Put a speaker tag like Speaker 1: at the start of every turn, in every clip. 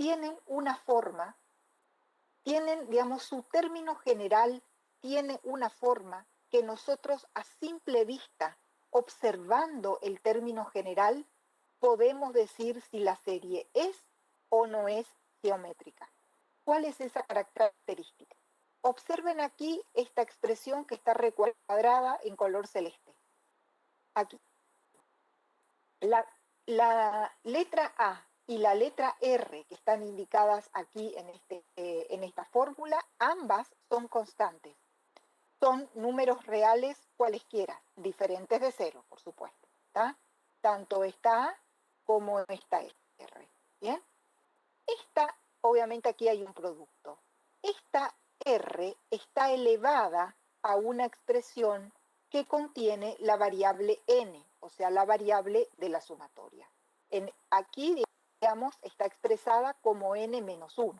Speaker 1: tienen una forma, tienen, digamos, su término general tiene una forma que nosotros a simple vista, observando el término general, podemos decir si la serie es o no es geométrica. ¿Cuál es esa característica? Observen aquí esta expresión que está recuadrada en color celeste. Aquí. La letra A y la letra R que están indicadas aquí en esta fórmula, ambas son constantes. Son números reales cualesquiera, diferentes de cero, por supuesto. ¿Tá? Tanto esta A como esta R. ¿Bien? Esta, obviamente aquí hay un producto. Esta R está elevada a una expresión que contiene la variable n, o sea, la variable de la sumatoria. Aquí, digamos, está expresada como n menos 1.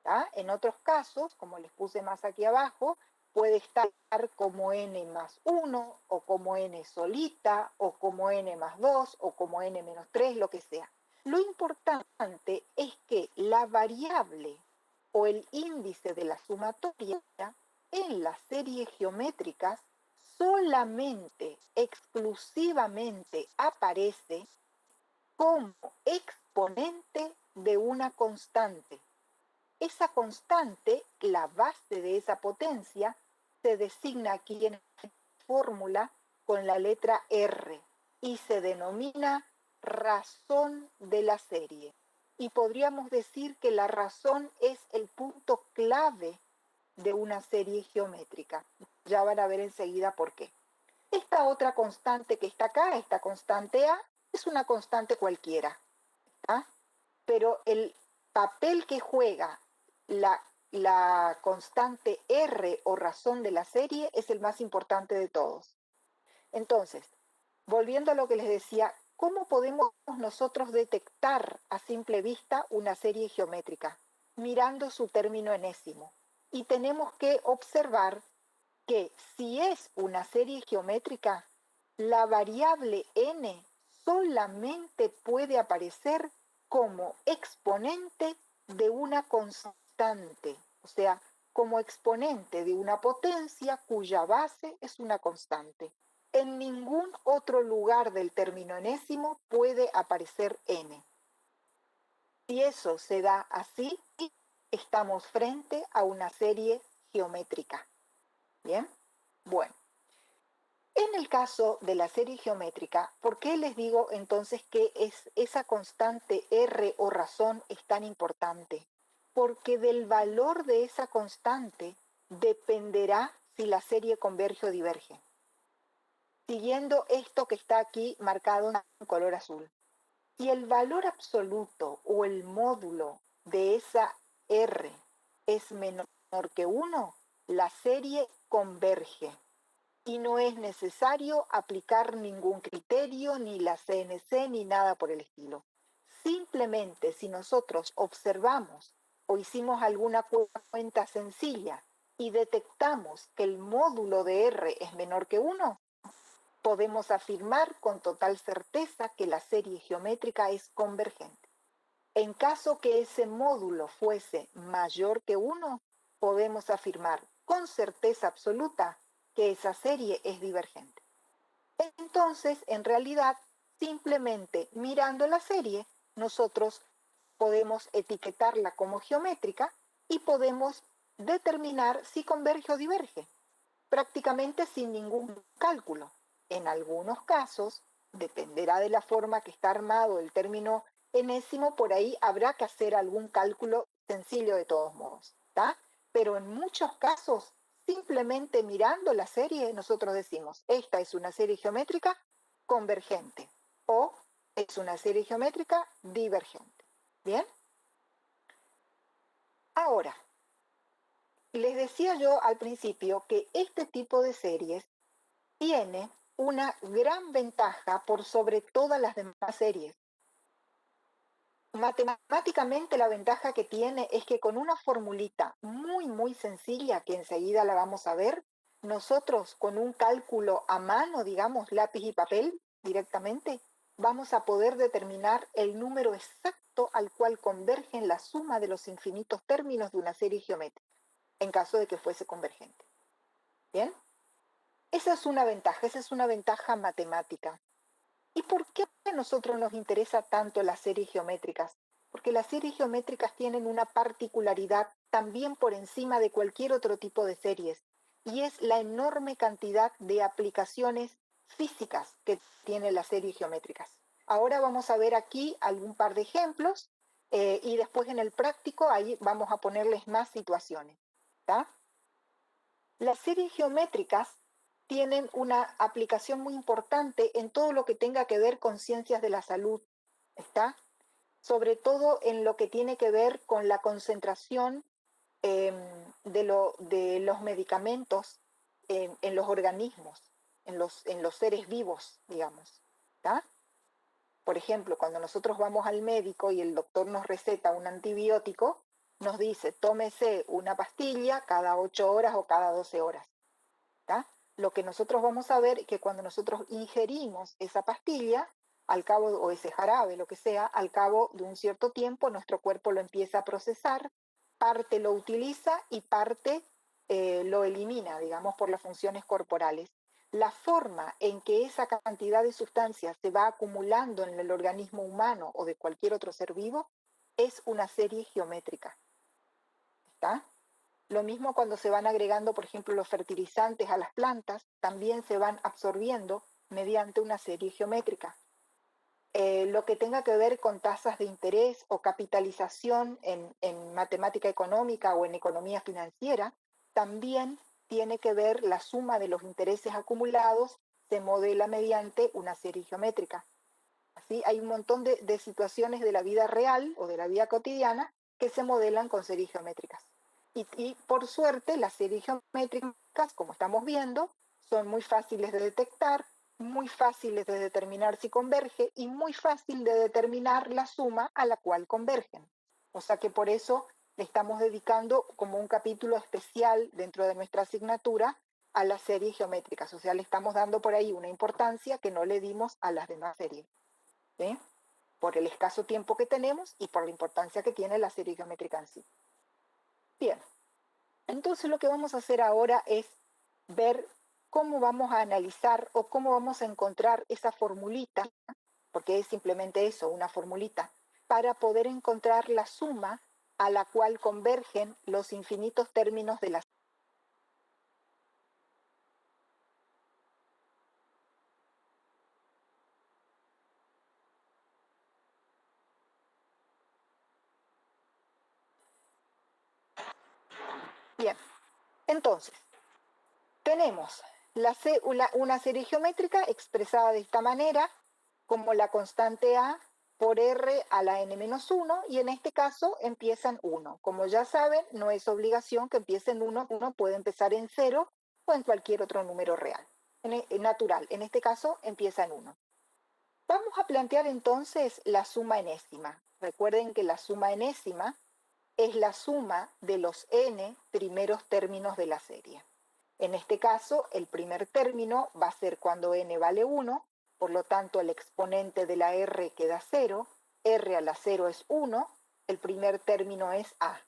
Speaker 1: ¿Tá? En otros casos, como les puse más aquí abajo, puede estar como n más 1, o como n solita, o como n más 2, o como n menos 3, lo que sea. Lo importante es que la variable o el índice de la sumatoria en las series geométricas solamente, exclusivamente aparece como exponente de una constante. Esa constante, la base de esa potencia, se designa aquí en la fórmula con la letra R y se denomina razón de la serie. Y podríamos decir que la razón es el punto clave de una serie geométrica. Ya van a ver enseguida por qué. Esta otra constante que está acá, esta constante A, es una constante cualquiera. ¿Ah? Pero el papel que juega la constante R o razón de la serie es el más importante de todos. Entonces, volviendo a lo que les decía, ¿cómo podemos nosotros detectar a simple vista una serie geométrica? Mirando su término enésimo. Y tenemos que observar que si es una serie geométrica, la variable n solamente puede aparecer como exponente de una constante, o sea, como exponente de una potencia cuya base es una constante. En ningún otro lugar del término enésimo puede aparecer n. Si eso se da así, estamos frente a una serie geométrica. ¿Bien? Bueno. En el caso de la serie geométrica, ¿por qué les digo entonces que esa constante R o razón es tan importante? Porque del valor de esa constante dependerá si la serie converge o diverge. Siguiendo esto que está aquí marcado en color azul. Si el valor absoluto o el módulo de esa R es menor que 1, la serie converge. Y no es necesario aplicar ningún criterio, ni la CNC, ni nada por el estilo. Simplemente si nosotros observamos o hicimos alguna cuenta sencilla y detectamos que el módulo de R es menor que 1, podemos afirmar con total certeza que la serie geométrica es convergente. En caso que ese módulo fuese mayor que 1, podemos afirmar con certeza absoluta que esa serie es divergente. Entonces, en realidad, simplemente mirando la serie, nosotros podemos etiquetarla como geométrica y podemos determinar si converge o diverge, prácticamente sin ningún cálculo. En algunos casos, dependerá de la forma que está armado el término enésimo, por ahí habrá que hacer algún cálculo sencillo de todos modos, ¿tá? Pero en muchos casos, simplemente mirando la serie, nosotros decimos, esta es una serie geométrica convergente o es una serie geométrica divergente. ¿Bien? Ahora, les decía yo al principio que este tipo de series tiene una gran ventaja por sobre todas las demás series. Matemáticamente la ventaja que tiene es que con una formulita muy sencilla, que enseguida la vamos a ver, nosotros con un cálculo a mano, digamos, lápiz y papel directamente, vamos a poder determinar el número exacto al cual convergen la suma de los infinitos términos de una serie geométrica, en caso de que fuese convergente. ¿Bien? Esa es una ventaja matemática. ¿Y por qué a nosotros nos interesa tanto las series geométricas? Porque las series geométricas tienen una particularidad también por encima de cualquier otro tipo de series, y es la enorme cantidad de aplicaciones físicas que tienen las series geométricas. Ahora vamos a ver aquí algún par de ejemplos y después en el práctico ahí vamos a ponerles más situaciones. ¿Tá? Las series geométricas tienen una aplicación muy importante en todo lo que tenga que ver con ciencias de la salud, ¿está? Sobre todo en lo que tiene que ver con la concentración de los medicamentos en los organismos, en los seres vivos, digamos, ¿está? Por ejemplo, cuando nosotros vamos al médico y el doctor nos receta un antibiótico, nos dice, tómese una pastilla cada 8 horas o cada 12 horas. ¿Tá? Lo que nosotros vamos a ver es que cuando nosotros ingerimos esa pastilla, al cabo, o ese jarabe, lo que sea, al cabo de un cierto tiempo, nuestro cuerpo lo empieza a procesar, parte lo utiliza y parte lo elimina, digamos, por las funciones corporales. La forma en que esa cantidad de sustancias se va acumulando en el organismo humano o de cualquier otro ser vivo es una serie geométrica. ¿Está? Lo mismo cuando se van agregando, por ejemplo, los fertilizantes a las plantas, también se van absorbiendo mediante una serie geométrica. Lo que tenga que ver con tasas de interés o capitalización en matemática económica o en economía financiera, también tiene que ver la suma de los intereses acumulados, se modela mediante una serie geométrica. Así hay un montón de situaciones de la vida real o de la vida cotidiana que se modelan con series geométricas. Y por suerte las series geométricas, como estamos viendo, son muy fáciles de detectar, muy fáciles de determinar si converge y muy fácil de determinar la suma a la cual convergen. O sea que por eso le estamos dedicando como un capítulo especial dentro de nuestra asignatura a las series geométricas. O sea, le estamos dando por ahí una importancia que no le dimos a las demás series. ¿Sí? Por el escaso tiempo que tenemos y por la importancia que tiene la serie geométrica en sí. Bien, entonces lo que vamos a hacer ahora es ver cómo vamos a analizar o cómo vamos a encontrar esa formulita, porque es simplemente eso, una formulita, para poder encontrar la suma a la cual convergen los infinitos términos de la. Bien, entonces, tenemos una serie geométrica expresada de esta manera, como la constante a por r a la n-1, y en este caso empieza en 1. Como ya saben, no es obligación que empiece en 1, uno puede empezar en 0 o en cualquier otro número real, natural. En este caso empieza en 1. Vamos a plantear entonces la suma enésima. Recuerden que la suma enésima es la suma de los n primeros términos de la serie. En este caso, el primer término va a ser cuando n vale 1, por lo tanto el exponente de la r queda 0, r a la 0 es 1, el primer término es a.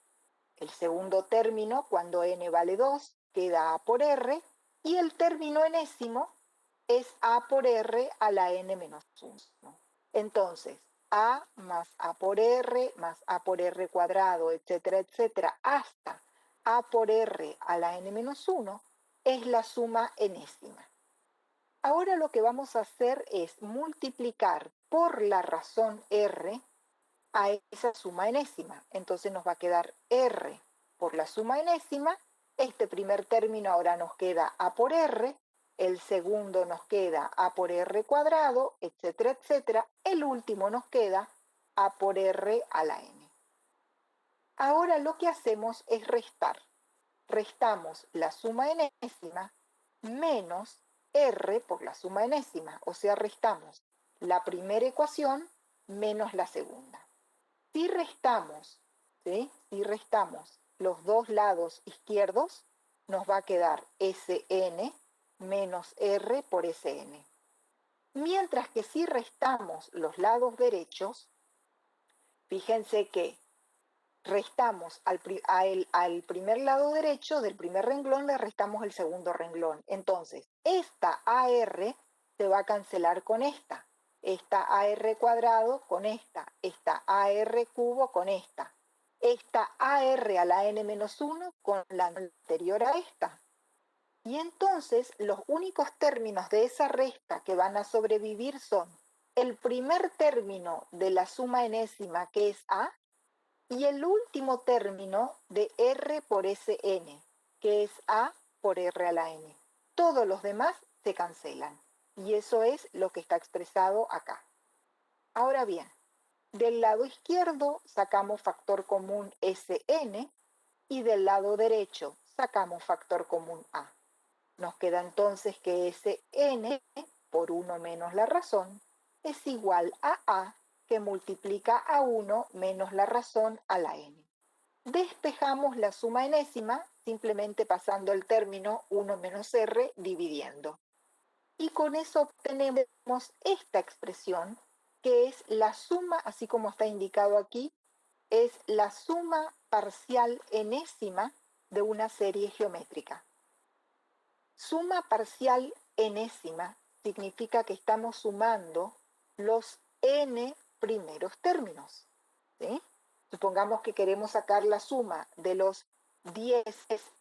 Speaker 1: El segundo término, cuando n vale 2, queda a por r, y el término enésimo es a por r a la n menos 1. Entonces, a más a por r más a por r cuadrado, etcétera, etcétera, hasta a por r a la n menos 1 es la suma enésima. Ahora lo que vamos a hacer es multiplicar por la razón r a esa suma enésima. Entonces nos va a quedar r por la suma enésima. Este primer término ahora nos queda a por r, el segundo nos queda a por r cuadrado, etcétera, etcétera. El último nos queda a por r a la n. Ahora lo que hacemos es restar. Restamos la suma enésima menos r por la suma enésima, o sea, restamos la primera ecuación menos la segunda. Si restamos, ¿sí? Si restamos los dos lados izquierdos, nos va a quedar Sn menos R por Sn. Mientras que si restamos los lados derechos, fíjense que restamos al primer lado derecho del primer renglón, le restamos el segundo renglón. Entonces, esta AR se va a cancelar con esta AR cuadrado con esta AR cubo con esta AR a la n-1 con la anterior a esta. Y entonces los únicos términos de esa resta que van a sobrevivir son el primer término de la suma enésima, que es A, y el último término de R por Sn, que es A por R a la n. Todos los demás se cancelan. Y eso es lo que está expresado acá. Ahora bien, del lado izquierdo sacamos factor común Sn y del lado derecho sacamos factor común A. Nos queda entonces que Sn por 1 menos la razón es igual a A que multiplica a 1 menos la razón a la n. Despejamos la suma enésima simplemente pasando el término 1 menos r dividiendo. Y con eso obtenemos esta expresión, que es la suma, así como está indicado aquí, es la suma parcial enésima de una serie geométrica. Suma parcial enésima significa que estamos sumando los n primeros términos, ¿sí? Supongamos que queremos sacar la suma de los 10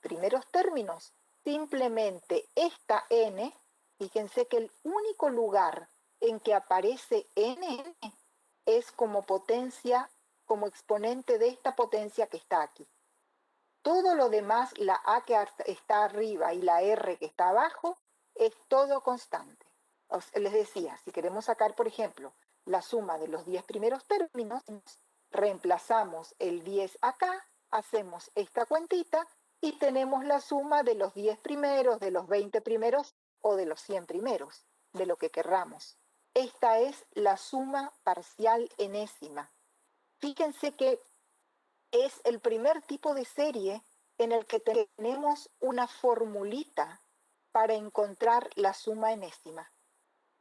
Speaker 1: primeros términos. Simplemente esta n, fíjense que el único lugar en que aparece n es como potencia, como exponente de esta potencia que está aquí. Todo lo demás, la A que está arriba y la R que está abajo, es todo constante. Les decía, si queremos sacar, por ejemplo, la suma de los 10 primeros términos, reemplazamos el 10 acá, hacemos esta cuentita y tenemos la suma de los 10 primeros, de los 20 primeros o de los 100 primeros, de lo que querramos. Esta es la suma parcial enésima. Fíjense que es el primer tipo de serie en el que tenemos una formulita para encontrar la suma enésima.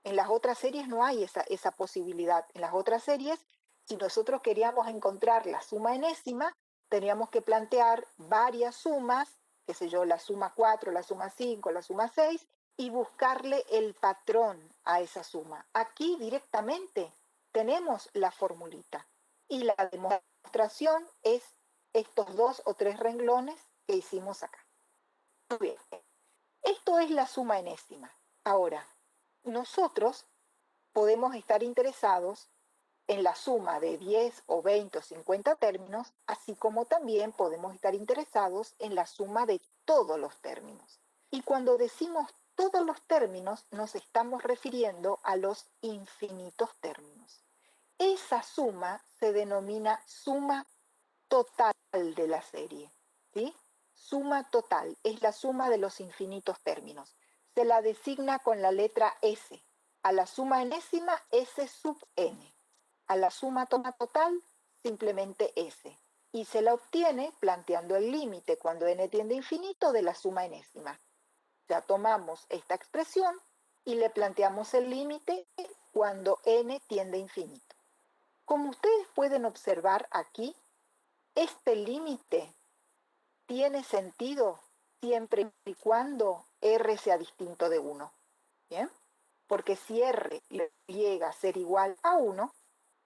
Speaker 1: En las otras series no hay esa posibilidad. En las otras series, si nosotros queríamos encontrar la suma enésima, teníamos que plantear varias sumas, qué sé yo, la suma 4, la suma 5, la suma 6, y buscarle el patrón a esa suma. Aquí directamente tenemos la formulita. Y la demostración es estos 2 o 3 renglones que hicimos acá. Muy bien. Esto es la suma enésima. Ahora, nosotros podemos estar interesados en la suma de 10 o 20 o 50 términos, así como también podemos estar interesados en la suma de todos los términos. Y cuando decimos todos los términos, nos estamos refiriendo a los infinitos términos. Esa suma se denomina suma total de la serie, ¿sí? Suma total es la suma de los infinitos términos. Se la designa con la letra S. A la suma enésima, S sub n. A la suma total, simplemente S. Y se la obtiene planteando el límite cuando n tiende a infinito de la suma enésima. Ya tomamos esta expresión y le planteamos el límite cuando n tiende a infinito. Como ustedes pueden observar aquí, este límite tiene sentido siempre y cuando R sea distinto de 1. ¿Bien? Porque si R llega a ser igual a 1,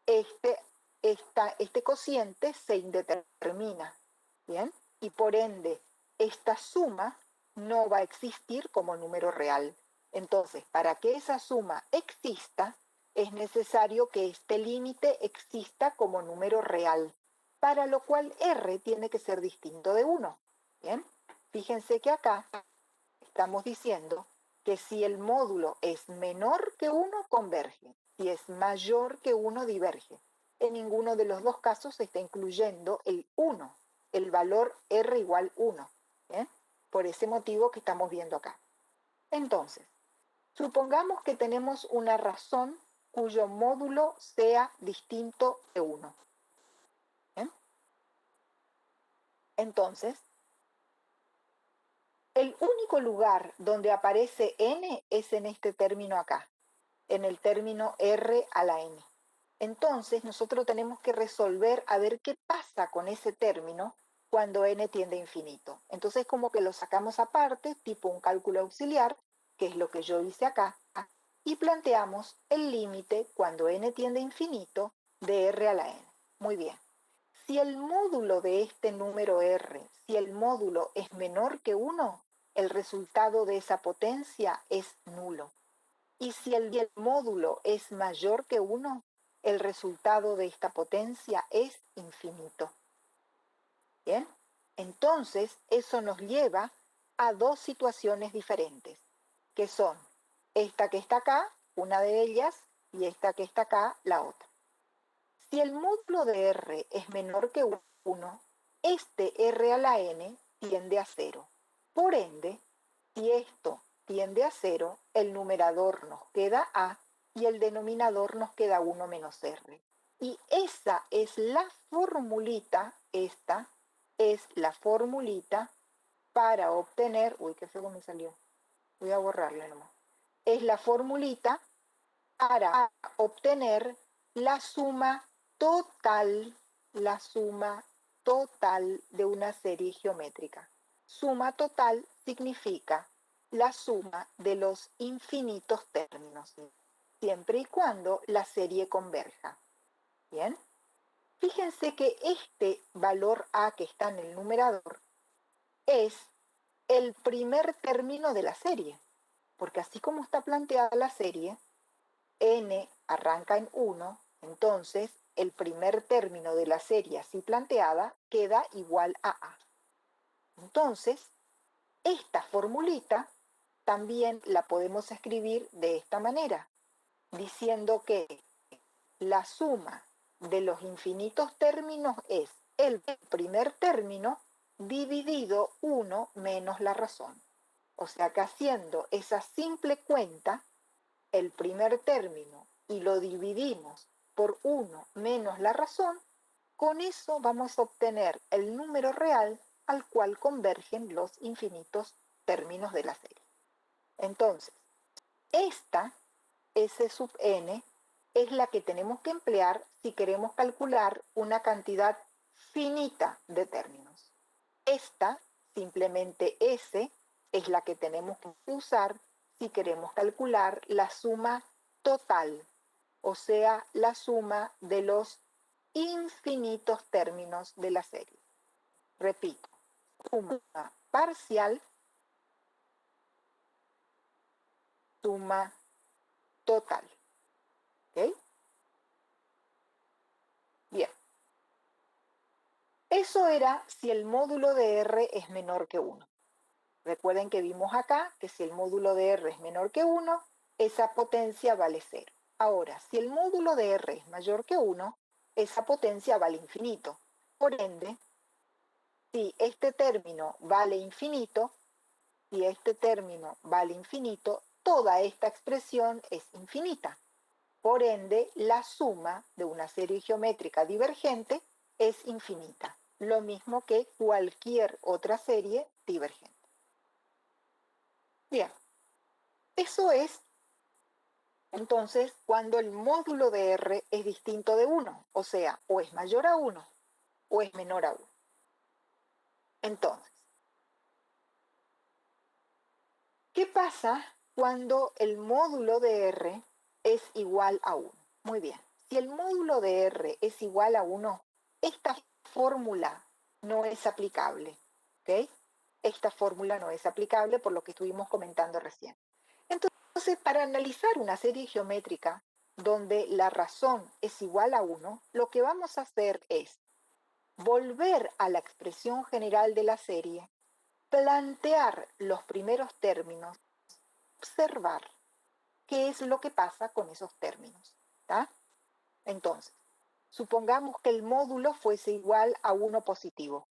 Speaker 1: este cociente se indetermina. ¿Bien? Y por ende, esta suma no va a existir como número real. Entonces, para que esa suma exista, es necesario que este límite exista como número real, para lo cual R tiene que ser distinto de 1. ¿Bien? Fíjense que acá estamos diciendo que si el módulo es menor que 1, converge. Si es mayor que 1, diverge. En ninguno de los dos casos se está incluyendo el 1, el valor R igual 1. ¿Bien? Por ese motivo que estamos viendo acá. Entonces, supongamos que tenemos una razón cuyo módulo sea distinto de 1. ¿Bien? Entonces, el único lugar donde aparece n es en este término acá. en el término R a la N. Entonces nosotros tenemos que resolver a ver qué pasa con ese término cuando n tiende a infinito. Entonces como que lo sacamos aparte, tipo un cálculo auxiliar, que es lo que yo hice acá, y planteamos el límite cuando n tiende a infinito de r a la n. Muy bien. Si el módulo de este número r, si el módulo es menor que 1, el resultado de esa potencia es nulo. Y si el módulo es mayor que 1, el resultado de esta potencia es infinito. ¿Bien? Entonces, eso nos lleva a dos situaciones diferentes, que son esta que está acá, una de ellas, y esta que está acá, la otra. Si el módulo de R es menor que 1, este R a la N tiende a 0. Por ende, si esto tiende a 0, el numerador nos queda A y el denominador nos queda 1 menos R. Y esa es la formulita, esta es la formulita para obtener, uy, qué feo me salió, voy a borrarle nomás, es la formulita para obtener la suma total, la suma total de una serie geométrica. Suma total significa la suma de los infinitos términos, siempre y cuando la serie converja. ¿Bien? Fíjense que este valor A que está en el numerador es el primer término de la serie, porque así como está planteada la serie, n arranca en 1, entonces el primer término de la serie así planteada queda igual a A. Entonces, esta formulita también la podemos escribir de esta manera, diciendo que la suma de los infinitos términos es el primer término dividido 1 menos la razón. O sea que haciendo esa simple cuenta, el primer término y lo dividimos por 1 menos la razón, con eso vamos a obtener el número real al cual convergen los infinitos términos de la serie. Entonces, esta S sub n es la que tenemos que emplear si queremos calcular una cantidad finita de términos. Esta, simplemente S, es la que tenemos que usar si queremos calcular la suma total, o sea, la suma de los infinitos términos de la serie. Repito, suma parcial, suma total. ¿Ok? Bien. Eso era si el módulo de R es menor que 1. Recuerden que vimos acá que si el módulo de R es menor que 1, esa potencia vale 0. Ahora, si el módulo de R es mayor que 1, esa potencia vale infinito. Por ende, si este término vale infinito, toda esta expresión es infinita. Por ende, la suma de una serie geométrica divergente es infinita, lo mismo que cualquier otra serie divergente. Bien, eso es entonces cuando el módulo de R es distinto de 1, o sea, o es mayor a 1 o es menor a 1. Entonces, ¿qué pasa cuando el módulo de R es igual a 1? Muy bien, si el módulo de R es igual a 1, esta fórmula no es aplicable, ¿ok? Esta fórmula no es aplicable por lo que estuvimos comentando recién. Entonces, para analizar una serie geométrica donde la razón es igual a 1, lo que vamos a hacer es volver a la expresión general de la serie, plantear los primeros términos, observar qué es lo que pasa con esos términos. ¿Tá? Entonces, supongamos que el módulo fuese igual a 1 positivo.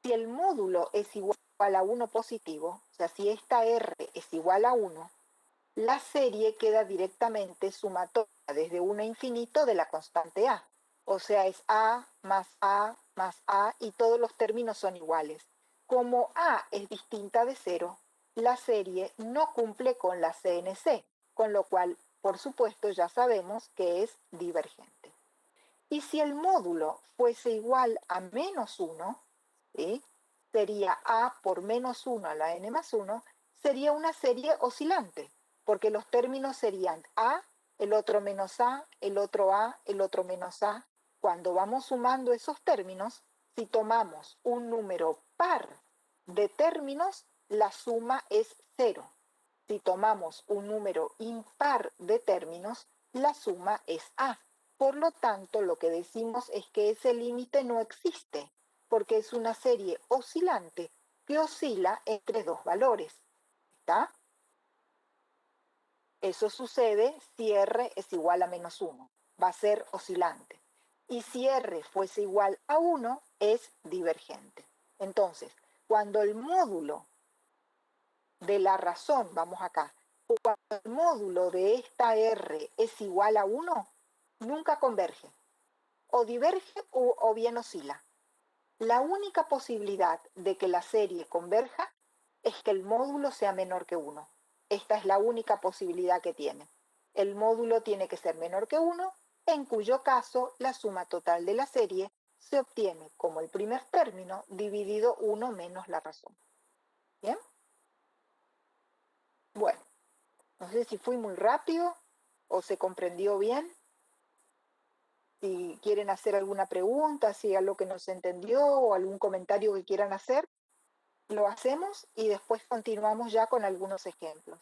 Speaker 1: Si el módulo es igual a 1 positivo, o sea, si esta R es igual a 1, la serie queda directamente sumatoria desde 1 a infinito de la constante A. O sea, es A más y todos los términos son iguales. Como A es distinta de 0, la serie no cumple con la CNC, con lo cual por supuesto, ya sabemos que es divergente. Y si el módulo fuese igual a -1, ¿sí?, sería a por -1 a la n más 1, sería una serie oscilante, porque los términos serían a, el otro menos a, el otro a, el otro menos a. Cuando vamos sumando esos términos, si tomamos un número par de términos, la suma es 0. Si tomamos un número impar de términos, la suma es a. Por lo tanto, lo que decimos es que ese límite no existe, porque es una serie oscilante que oscila entre dos valores. ¿Está? Eso sucede si R es igual a -1. Va a ser oscilante. Y si R fuese igual a 1, es divergente. Entonces, cuando el módulo de la razón, vamos acá, cuando el módulo de esta R es igual a 1, nunca converge. O diverge o bien oscila. La única posibilidad de que la serie converja es que el módulo sea menor que 1. Esta es la única posibilidad que tiene. El módulo tiene que ser menor que 1, en cuyo caso la suma total de la serie se obtiene como el primer término dividido 1 menos la razón. ¿Bien? Bueno, no sé si fui muy rápido o se comprendió bien. Si quieren hacer alguna pregunta, si hay algo que no se entendió o algún comentario que quieran hacer, lo hacemos y después continuamos ya con algunos ejemplos.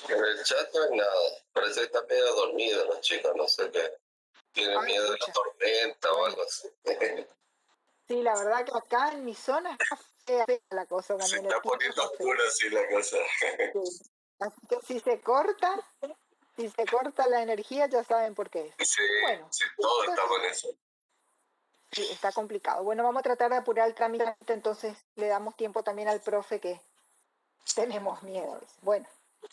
Speaker 2: En el chat no hay nada. Parece que está medio dormido los chicos, no sé qué. Tienen miedo de la tormenta o algo así.
Speaker 1: Sí, la verdad que acá en mi zona está fea la cosa también.
Speaker 2: Se está poniendo oscura así la cosa.
Speaker 1: Sí. Así que si se corta la energía, ya saben por qué es.
Speaker 2: Sí,
Speaker 1: Bueno,
Speaker 2: sí, todo está con eso.
Speaker 1: sí, está complicado. Bueno, vamos a tratar de apurar el trámite, entonces le damos tiempo también al profe que tenemos miedo. Bueno,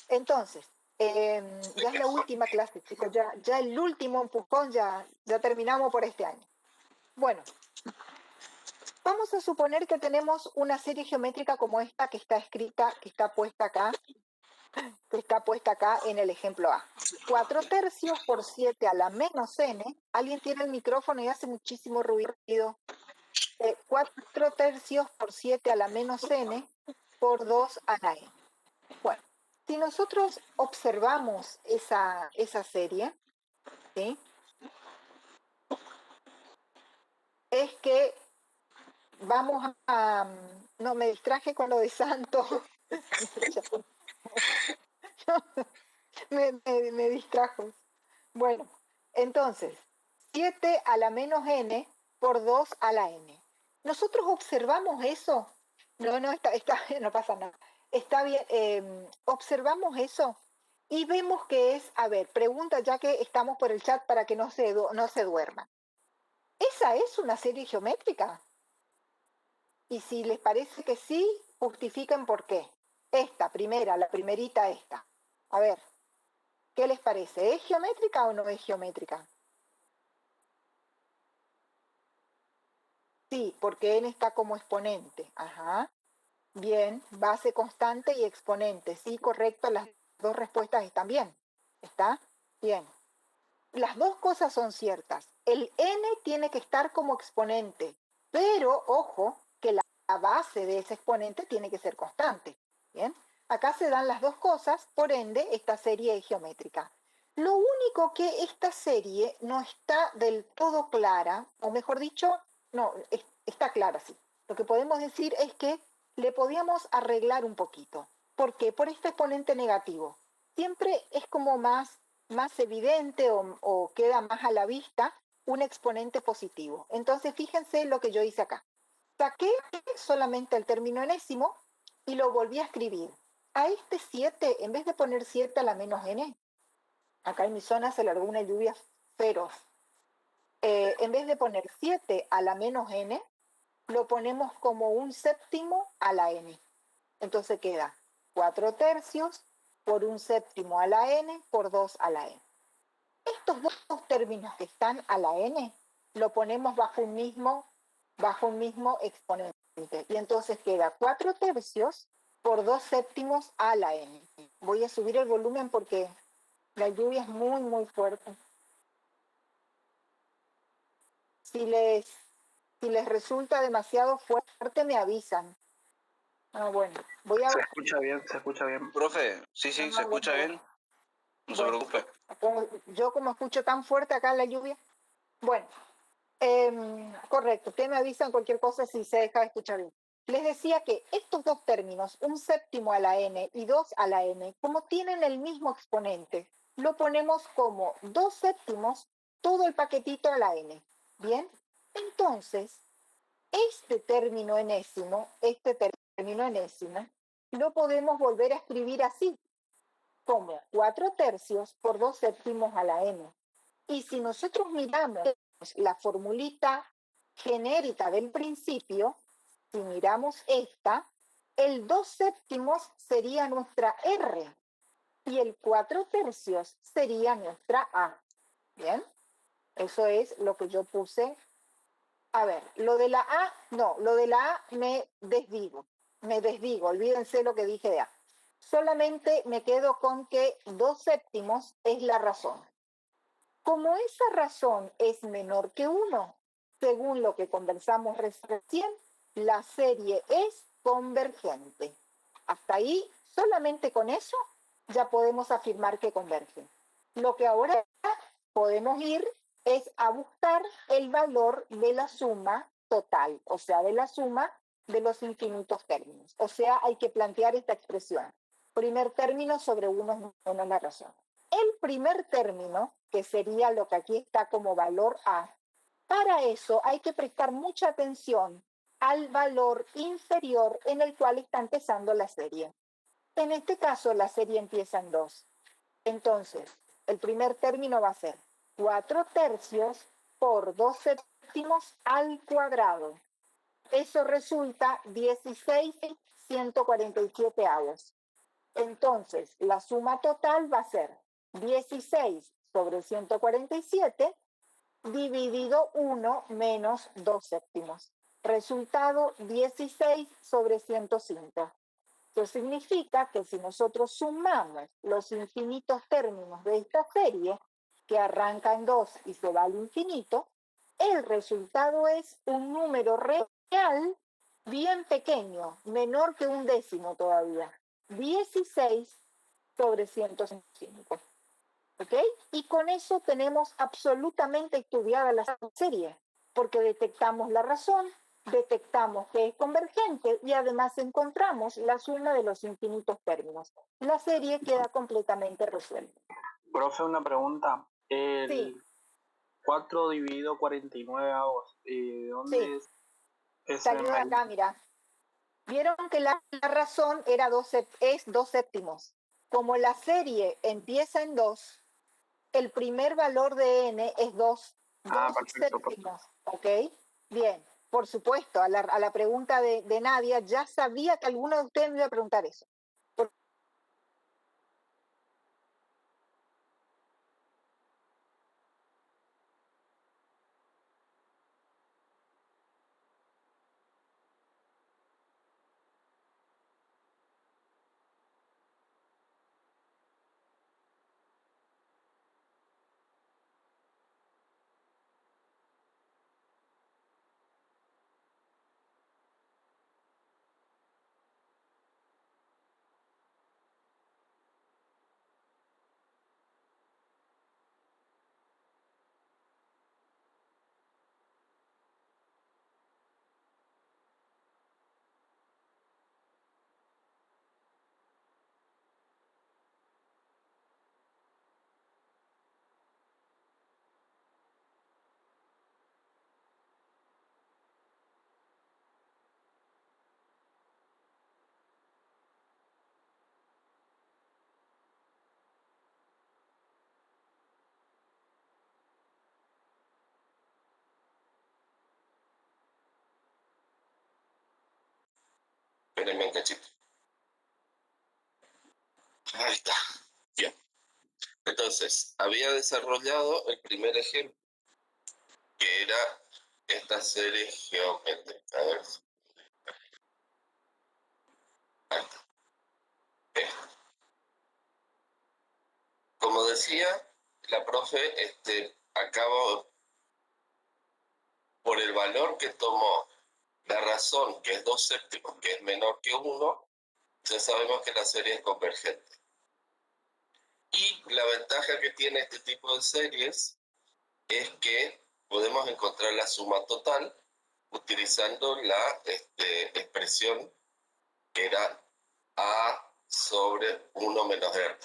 Speaker 1: entonces, ya es la última clase, chicos, ya el último empujón, ya terminamos por este año. Bueno, vamos a suponer que tenemos una serie geométrica como esta que está escrita, que está puesta acá en el ejemplo A. 4 tercios por 7 a la menos n. ¿Alguien tiene el micrófono y hace muchísimo ruido? 4 tercios por 7 a la menos n por 2 a la n. Bueno, si nosotros observamos esa serie, ¿sí?, es que vamos a... No, me distraje con lo de santo. me distrajo. Bueno, entonces, 7 a la menos n por 2 a la n. ¿Nosotros observamos eso? No, no pasa nada. Está bien, observamos eso y vemos que es, a ver, pregunta ya que estamos por el chat para que no se duerma. ¿Esa es una serie geométrica? Y si les parece que sí, justifiquen por qué. Esta primera, la primerita esta. A ver, ¿qué les parece? ¿Es geométrica o no es geométrica? Sí, porque n está como exponente. Ajá. Bien, base constante y exponente. Sí, correcto, las dos respuestas están bien. ¿Está? Bien. Las dos cosas son ciertas. El n tiene que estar como exponente, pero ojo que la base de ese exponente tiene que ser constante. Bien. Acá se dan las dos cosas, por ende, esta serie es geométrica. Lo único que esta serie no está del todo clara, o mejor dicho, no, está clara, sí. Lo que podemos decir es que le podíamos arreglar un poquito. ¿Por qué? Por este exponente negativo. Siempre es como más evidente o queda más a la vista un exponente positivo. Entonces, fíjense lo que yo hice acá. Saqué solamente el término enésimo y lo volví a escribir. A este 7, en vez de poner 7 a la menos n, acá en mi zona se largó una lluvia feroz. En vez de poner 7 a la menos n, lo ponemos como un séptimo a la n. Entonces queda 4 tercios por un séptimo a la n por 2 a la n. Estos dos términos que están a la n, lo ponemos bajo un mismo exponente. Y entonces queda 4/3 por 2/7 a la n. Voy a subir el volumen porque la lluvia es muy, muy fuerte. Si les resulta demasiado fuerte, me avisan. Bueno, voy a...
Speaker 3: Se escucha bien.
Speaker 4: Profe, sí, se escucha bien. No se preocupe.
Speaker 1: Yo como escucho tan fuerte acá la lluvia. Bueno, correcto. Ustedes me avisan cualquier cosa si se deja de escuchar bien. Les decía que estos dos términos, 1/7 a la n y 2 a la n, como tienen el mismo exponente, lo ponemos como 2/7 todo el paquetito a la n. ¿Bien? Entonces, este término enésimo, lo podemos volver a escribir así, como 4/3 por 2/7 a la n. Y si nosotros miramos la formulita genérica del principio, si miramos esta, el 2/7 sería nuestra R y el 4/3 sería nuestra A. ¿Bien? Eso es lo que yo puse. A ver, lo de la A, no, lo de la A me desdigo, olvídense lo que dije de A. Solamente me quedo con que 2/7 es la razón. Como esa razón es menor que 1, según lo que conversamos recién, la serie es convergente. Hasta ahí, solamente con eso, ya podemos afirmar que convergen. Lo que ahora podemos ir es a buscar el valor de la suma total, o sea, de la suma de los infinitos términos. O sea, hay que plantear esta expresión. Primer término sobre 1 menos la razón. El primer término, que sería lo que aquí está como valor A, para eso hay que prestar mucha atención al valor inferior en el cual está empezando la serie. En este caso, la serie empieza en 2. Entonces, el primer término va a ser 4/3 por 2/7 al cuadrado. Eso resulta 16/147. Entonces, la suma total va a ser 16 sobre 147 dividido 1 menos 2/7. Resultado 16 sobre 105. Eso significa que si nosotros sumamos los infinitos términos de esta serie, que arranca en 2 y se va al infinito, el resultado es un número real bien pequeño, menor que un décimo todavía, 16 sobre 105. ¿Ok? Y con eso tenemos absolutamente estudiada la serie, porque detectamos la razón, detectamos que es convergente y además encontramos la suma de los infinitos términos. La serie queda completamente resuelta.
Speaker 3: Profe, una pregunta.
Speaker 1: Sí.
Speaker 3: 4 dividido 49 avos. ¿Dónde
Speaker 1: Sí.
Speaker 3: es
Speaker 1: Salió de acá, mira. Vieron que la razón era es 2/7. Como la serie empieza en 2, el primer valor de n es 2.
Speaker 3: Perfecto.
Speaker 1: ¿Ok? Bien, por supuesto, a la pregunta de Nadia, ya sabía que alguno de ustedes me iba a preguntar eso.
Speaker 2: Espérenme un cachito. Ahí está. Bien. Entonces, había desarrollado el primer ejemplo, que era esta serie geométrica. A ver, Ahí está. Como decía, la profe acaba por el valor que tomó la razón, que es 2/7, que es menor que 1, ya sabemos que la serie es convergente. Y la ventaja que tiene este tipo de series es que podemos encontrar la suma total utilizando la expresión que era A sobre 1 menos R.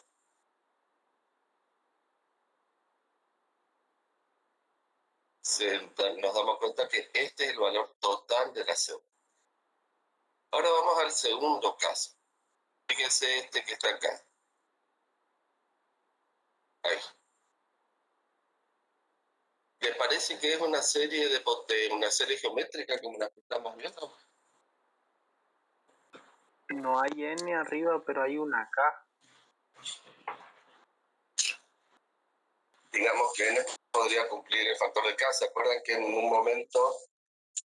Speaker 2: Nos damos cuenta que este es el valor total de la serie. Ahora vamos al segundo caso. Fíjense este que está acá. Ahí. ¿Les parece que es una serie una serie geométrica como la que estamos viendo?
Speaker 3: No hay N arriba, pero hay una K.
Speaker 2: Digamos que N podría cumplir el factor de K. ¿Se acuerdan que en un momento,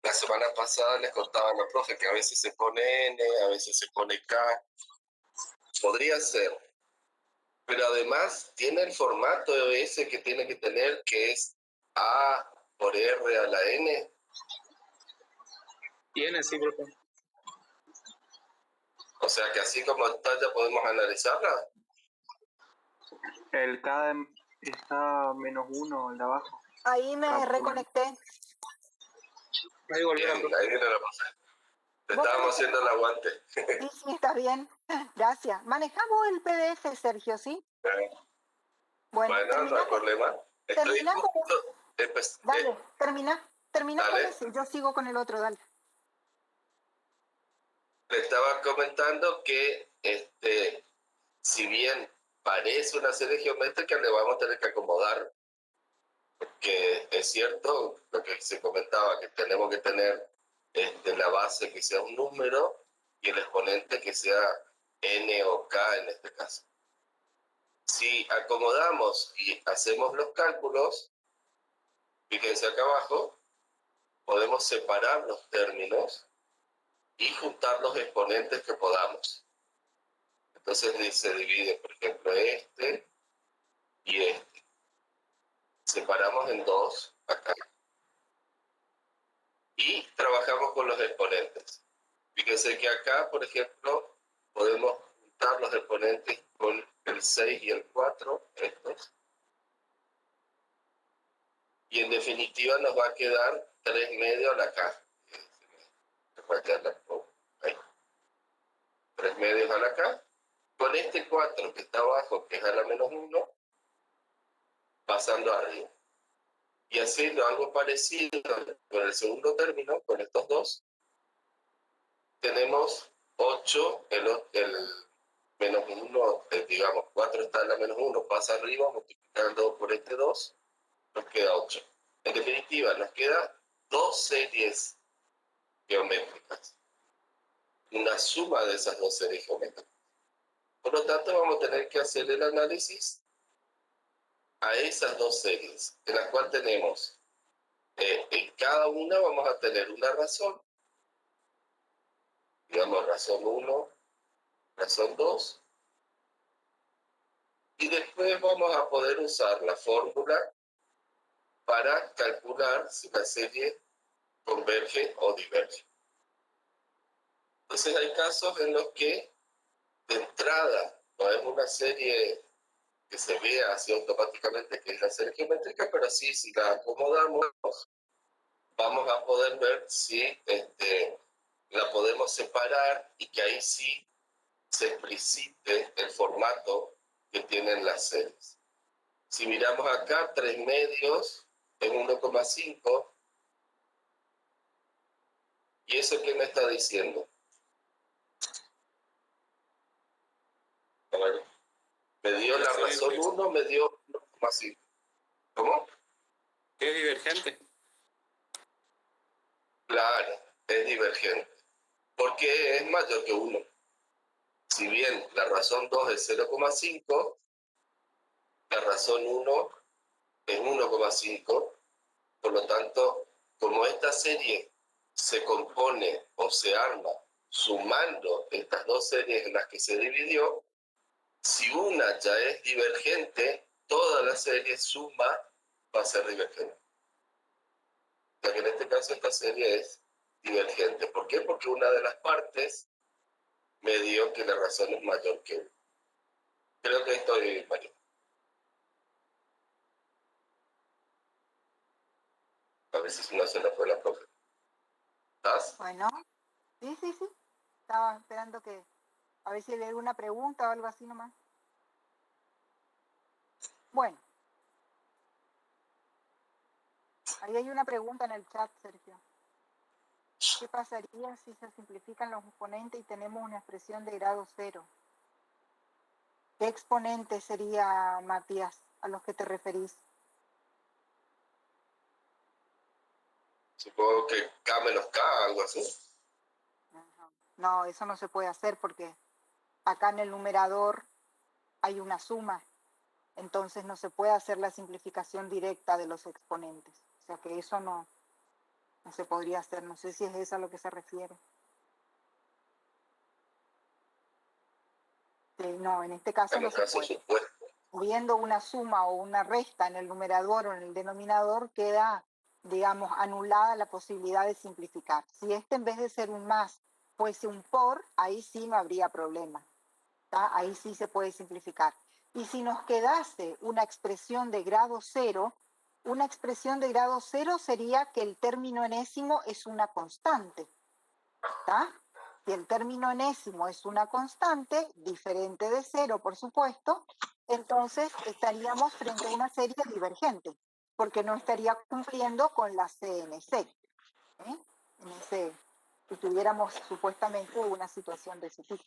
Speaker 2: la semana pasada, les contaban a los profes que a veces se pone N, a veces se pone K? Podría ser. Pero además tiene el formato ese que tiene que tener, que es A por R a la N.
Speaker 3: Tiene, sí, profe.
Speaker 2: O sea que así como está ya podemos analizarla.
Speaker 3: El K está -1, el de abajo.
Speaker 1: Ahí me reconecté.
Speaker 3: Ahí volvió.
Speaker 2: Bien, ahí viene la cosa. Te
Speaker 1: ¿Vos
Speaker 2: estábamos
Speaker 1: manejás?
Speaker 2: haciendo el aguante.
Speaker 1: Sí, sí, está bien. Gracias. Manejamos el PDF, Sergio, ¿sí? Bueno,
Speaker 2: Bueno, no hay problema. Estoy
Speaker 1: terminamos.
Speaker 2: justo.
Speaker 1: Dale, termina con
Speaker 2: Dale.
Speaker 1: ese. Yo sigo con el otro, dale.
Speaker 2: Le estaba comentando que si bien parece una serie geométrica, le vamos a tener que acomodar. Porque es cierto lo que se comentaba, que tenemos que tener la base que sea un número y el exponente que sea n o k en este caso. Si acomodamos y hacemos los cálculos, fíjense acá abajo, podemos separar los términos y juntar los exponentes que podamos. Entonces se divide, por ejemplo, este y este. Separamos en dos acá. Y trabajamos con los exponentes. Fíjense que acá, por ejemplo, podemos juntar los exponentes con el 6 y el 4, estos. Y en definitiva nos va a quedar 3 medios a la K. Ahí. 3 medios a la K. Con este 4 que está abajo, que es a la -1, pasando arriba. Y haciendo algo parecido con el segundo término, con estos dos, tenemos 8, el -1, digamos, 4 está en la -1, pasa arriba, multiplicando por este 2, nos queda 8. En definitiva, nos queda 2 series geométricas, una suma de esas 2 series geométricas. Por lo tanto, vamos a tener que hacer el análisis a esas 2 series, en las cuales tenemos, en cada una vamos a tener una razón, digamos razón 1, razón 2, y después vamos a poder usar la fórmula para calcular si la serie converge o diverge. Entonces hay casos en los que de entrada no es una serie que se vea así automáticamente que es la serie geométrica, pero sí, si la acomodamos, vamos a poder ver si la podemos separar y que ahí sí se explicite el formato que tienen las series. Si miramos acá, 3 medios es 1,5. ¿Y eso qué me está diciendo? A ver, me dio la razón 1, me dio 1,5. ¿Cómo?
Speaker 4: Es divergente.
Speaker 2: Claro, es divergente. Porque es mayor que 1. Si bien la razón 2 es 0,5, la razón 1 es 1,5. Por lo tanto, como esta serie se compone o se arma sumando estas dos series en las que se dividió, si una ya es divergente, toda la serie suma va a ser divergente. O sea que en este caso esta serie es divergente. ¿Por qué? Porque una de las partes me dio que la razón es mayor que 1. Creo que estoy, Mario. A ver si no se nos fue la profe. ¿Estás?
Speaker 1: Bueno, sí. Estaba esperando que, a ver si hay alguna pregunta o algo así nomás. Bueno. Ahí hay una pregunta en el chat, Sergio. ¿Qué pasaría si se simplifican los exponentes y tenemos una expresión de grado 0? ¿Qué exponente sería, Matías, a los que te referís?
Speaker 2: Supongo que K menos K, algo así.
Speaker 1: No, eso no se puede hacer porque acá en el numerador hay una suma. Entonces no se puede hacer la simplificación directa de los exponentes. O sea que eso no se podría hacer. No sé si es eso a lo que se refiere. No, en este caso no se puede. Viendo una suma o una resta en el numerador o en el denominador, queda, digamos, anulada la posibilidad de simplificar. Si este en vez de ser un más fuese un por, ahí sí no habría problema. ¿Tá? Ahí sí se puede simplificar. Y si nos quedase una expresión de grado 0, una expresión de grado 0 sería que el término enésimo es una constante. ¿Tá? Si el término enésimo es una constante, diferente de 0, por supuesto, entonces estaríamos frente a una serie divergente, porque no estaría cumpliendo con la CNC. Si tuviéramos supuestamente una situación de ese tipo.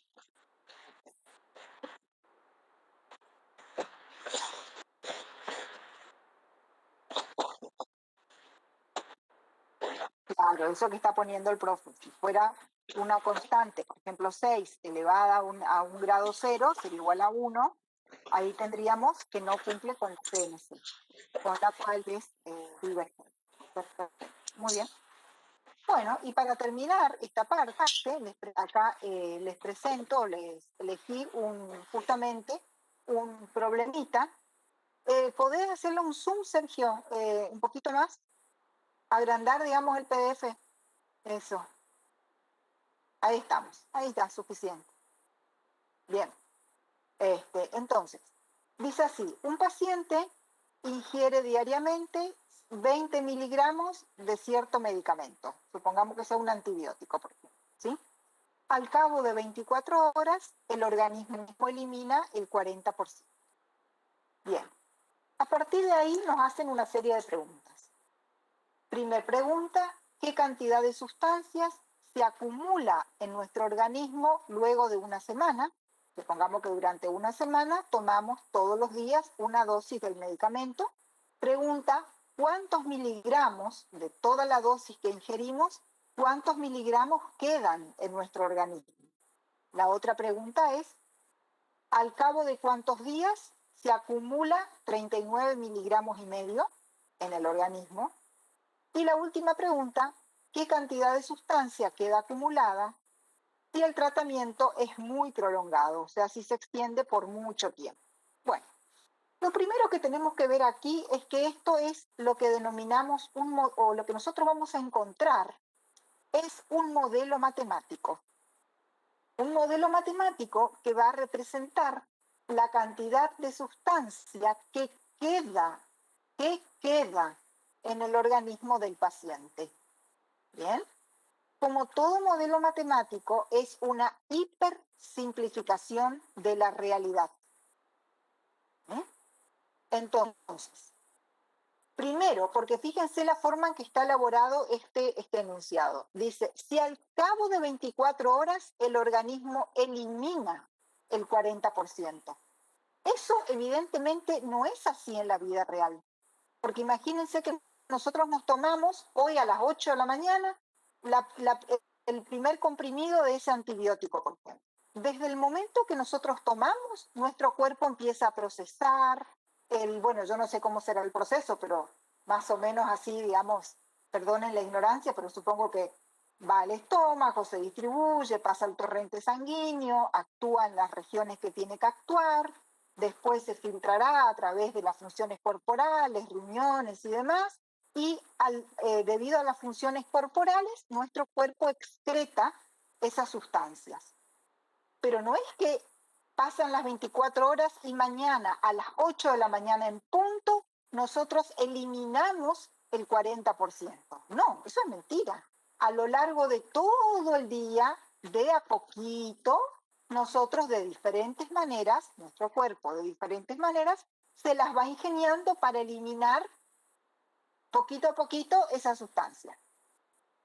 Speaker 1: Claro, eso que está poniendo el profe, si fuera una constante, por ejemplo 6 elevada a un grado 0, sería igual a 1, ahí tendríamos que no cumple con la CNC, con la cual es divergente. Perfecto. Muy bien. Bueno, y para terminar esta parte, acá les presento, les elegí justamente un problemita. ¿Podés hacerle un zoom, Sergio, un poquito más? Agrandar, digamos, el PDF. Eso. Ahí estamos. Ahí está, suficiente. Bien. Entonces, dice así, un paciente ingiere diariamente 20 miligramos de cierto medicamento. Supongamos que sea un antibiótico, por ejemplo. ¿Sí? Al cabo de 24 horas, el organismo elimina el 40%. Bien. A partir de ahí nos hacen una serie de preguntas. Primer pregunta, ¿qué cantidad de sustancias se acumula en nuestro organismo luego de una semana? Supongamos que durante una semana tomamos todos los días una dosis del medicamento. Pregunta, ¿cuántos miligramos de toda la dosis que ingerimos, cuántos miligramos quedan en nuestro organismo? La otra pregunta es, ¿al cabo de cuántos días se acumula 39 miligramos y medio en el organismo? Y la última pregunta, ¿qué cantidad de sustancia queda acumulada si el tratamiento es muy prolongado, o sea, si se extiende por mucho tiempo? Bueno, lo primero que tenemos que ver aquí es que esto es lo que denominamos, o lo que nosotros vamos a encontrar, es un modelo matemático. Un modelo matemático que va a representar la cantidad de sustancia que queda en el organismo del paciente. ¿Bien? Como todo modelo matemático, es una hipersimplificación de la realidad. Entonces, primero, porque fíjense la forma en que está elaborado este enunciado. Dice, si al cabo de 24 horas el organismo elimina el 40%. Eso evidentemente no es así en la vida real. Porque imagínense que nosotros nos tomamos hoy a las 8 de la mañana el primer comprimido de ese antibiótico, por ejemplo. Desde el momento que nosotros tomamos, nuestro cuerpo empieza a procesar, bueno, yo no sé cómo será el proceso, pero más o menos así, digamos, perdonen la ignorancia, pero supongo que va al estómago, se distribuye, pasa al torrente sanguíneo, actúa en las regiones que tiene que actuar, después se filtrará a través de las funciones corporales, riñones y demás, y debido a las funciones corporales, nuestro cuerpo excreta esas sustancias. Pero no es que pasan las 24 horas y mañana a las 8 de la mañana en punto, nosotros eliminamos el 40%. No, eso es mentira. A lo largo de todo el día, de a poquito, nosotros de diferentes maneras, nuestro cuerpo de diferentes maneras, se las va ingeniando para eliminar poquito a poquito esa sustancia.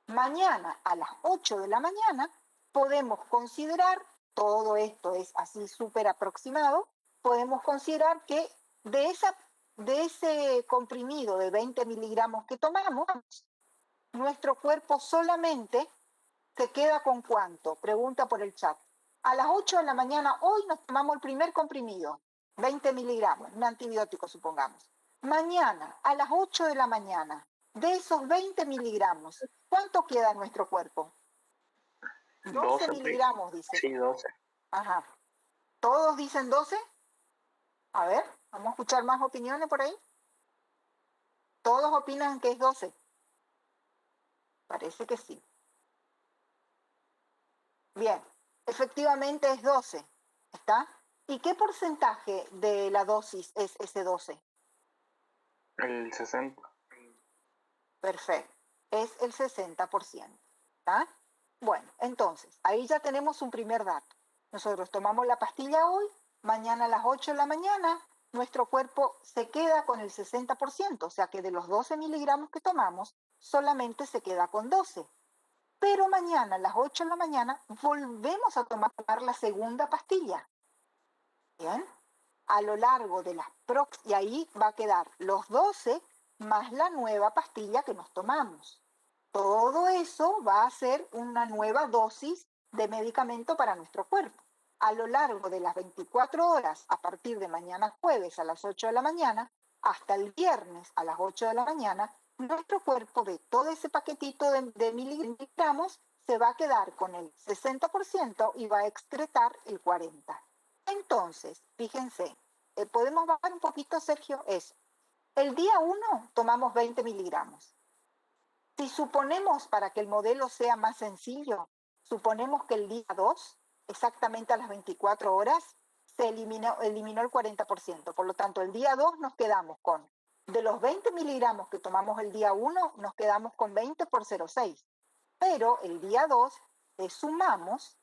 Speaker 1: Mañana a las 8 de la mañana podemos considerar, todo esto es así súper aproximado, podemos considerar que de ese comprimido de 20 miligramos que tomamos, nuestro cuerpo solamente se queda con ¿cuánto? Pregunta por el chat. A las 8 de la mañana hoy nos tomamos el primer comprimido, 20 miligramos, un antibiótico supongamos. Mañana a las 8 de la mañana, de esos 20 miligramos, ¿cuánto queda en nuestro cuerpo? 12 miligramos, dice.
Speaker 3: Sí, 12.
Speaker 1: Ajá. ¿Todos dicen 12? A ver, vamos a escuchar más opiniones por ahí. ¿Todos opinan que es 12? Parece que sí. Bien, efectivamente es 12, ¿está? ¿Y qué porcentaje de la dosis es ese 12?
Speaker 3: El 60.
Speaker 1: Perfecto, es el 60%, ¿está? Bueno, entonces, ahí ya tenemos un primer dato. Nosotros tomamos la pastilla hoy, mañana a las 8 de la mañana, nuestro cuerpo se queda con el 60%, o sea que de los 12 miligramos que tomamos, solamente se queda con 12. Pero mañana a las 8 de la mañana volvemos a tomar la segunda pastilla. ¿Bien? A lo largo de las y ahí va a quedar los 12 más la nueva pastilla que nos tomamos. Todo eso va a ser una nueva dosis de medicamento para nuestro cuerpo. A lo largo de las 24 horas, a partir de mañana jueves a las 8 de la mañana, hasta el viernes a las 8 de la mañana, nuestro cuerpo de todo ese paquetito de miligramos se va a quedar con el 60% y va a excretar el 40%. Entonces, fíjense, podemos bajar un poquito, Sergio, eso. El día 1 tomamos 20 miligramos. Si suponemos, para que el modelo sea más sencillo, suponemos que el día 2, exactamente a las 24 horas, se eliminó el 40%. Por lo tanto, el día 2 nos quedamos con, de los 20 miligramos que tomamos el día 1, nos quedamos con 20 por 0,6. Pero el día 2 le sumamos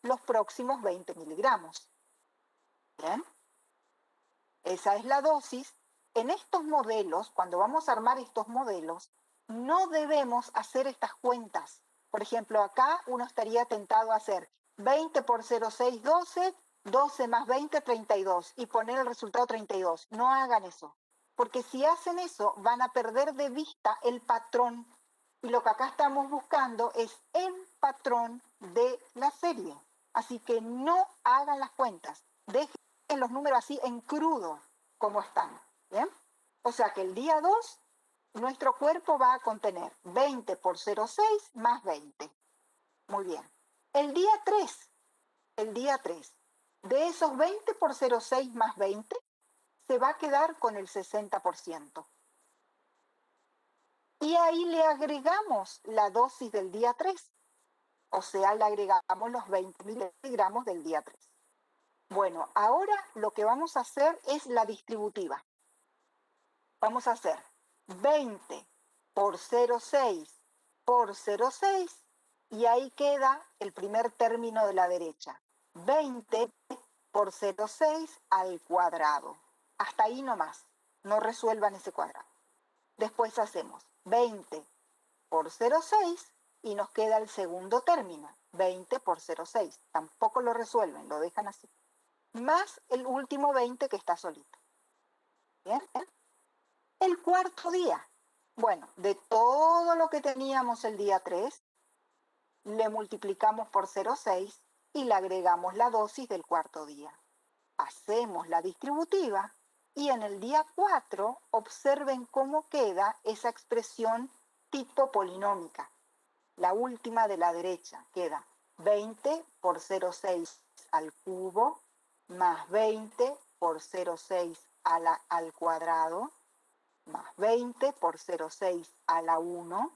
Speaker 1: los próximos 20 miligramos. ¿Bien? Esa es la dosis. En estos modelos, cuando vamos a armar estos modelos, no debemos hacer estas cuentas. Por ejemplo, acá uno estaría tentado a hacer 20 por 0,6, 12, 12 más 20, 32, y poner el resultado 32. No hagan eso, porque si hacen eso van a perder de vista el patrón. Y lo que acá estamos buscando es el patrón de la serie. Así que no hagan las cuentas. Dejen los números así en crudo, como están. ¿Bien? O sea que el día 2, nuestro cuerpo va a contener 20 por 0,6 más 20. Muy bien. El día 3, de esos 20 por 0,6 más 20, se va a quedar con el 60%. Y ahí le agregamos la dosis del día 3. O sea, le agregamos los 20 miligramos del día 3. Bueno, ahora lo que vamos a hacer es la distributiva. Vamos a hacer 20 por 0,6 por 0,6 y ahí queda el primer término de la derecha. 20 por 0,6 al cuadrado. Hasta ahí nomás. No resuelvan ese cuadrado. Después hacemos 20 por 0,6 y nos queda el segundo término, 20 por 0,6. Tampoco lo resuelven, lo dejan así. Más el último 20 que está solito. ¿Bien? El cuarto día. Bueno, de todo lo que teníamos el día 3, le multiplicamos por 0,6 y le agregamos la dosis del cuarto día. Hacemos la distributiva y en el día 4 observen cómo queda esa expresión tipo polinómica. la última de la derecha, queda 20 por 0,6 al cubo más 20 por 0,6 al cuadrado más 20 por 0,6 a la 1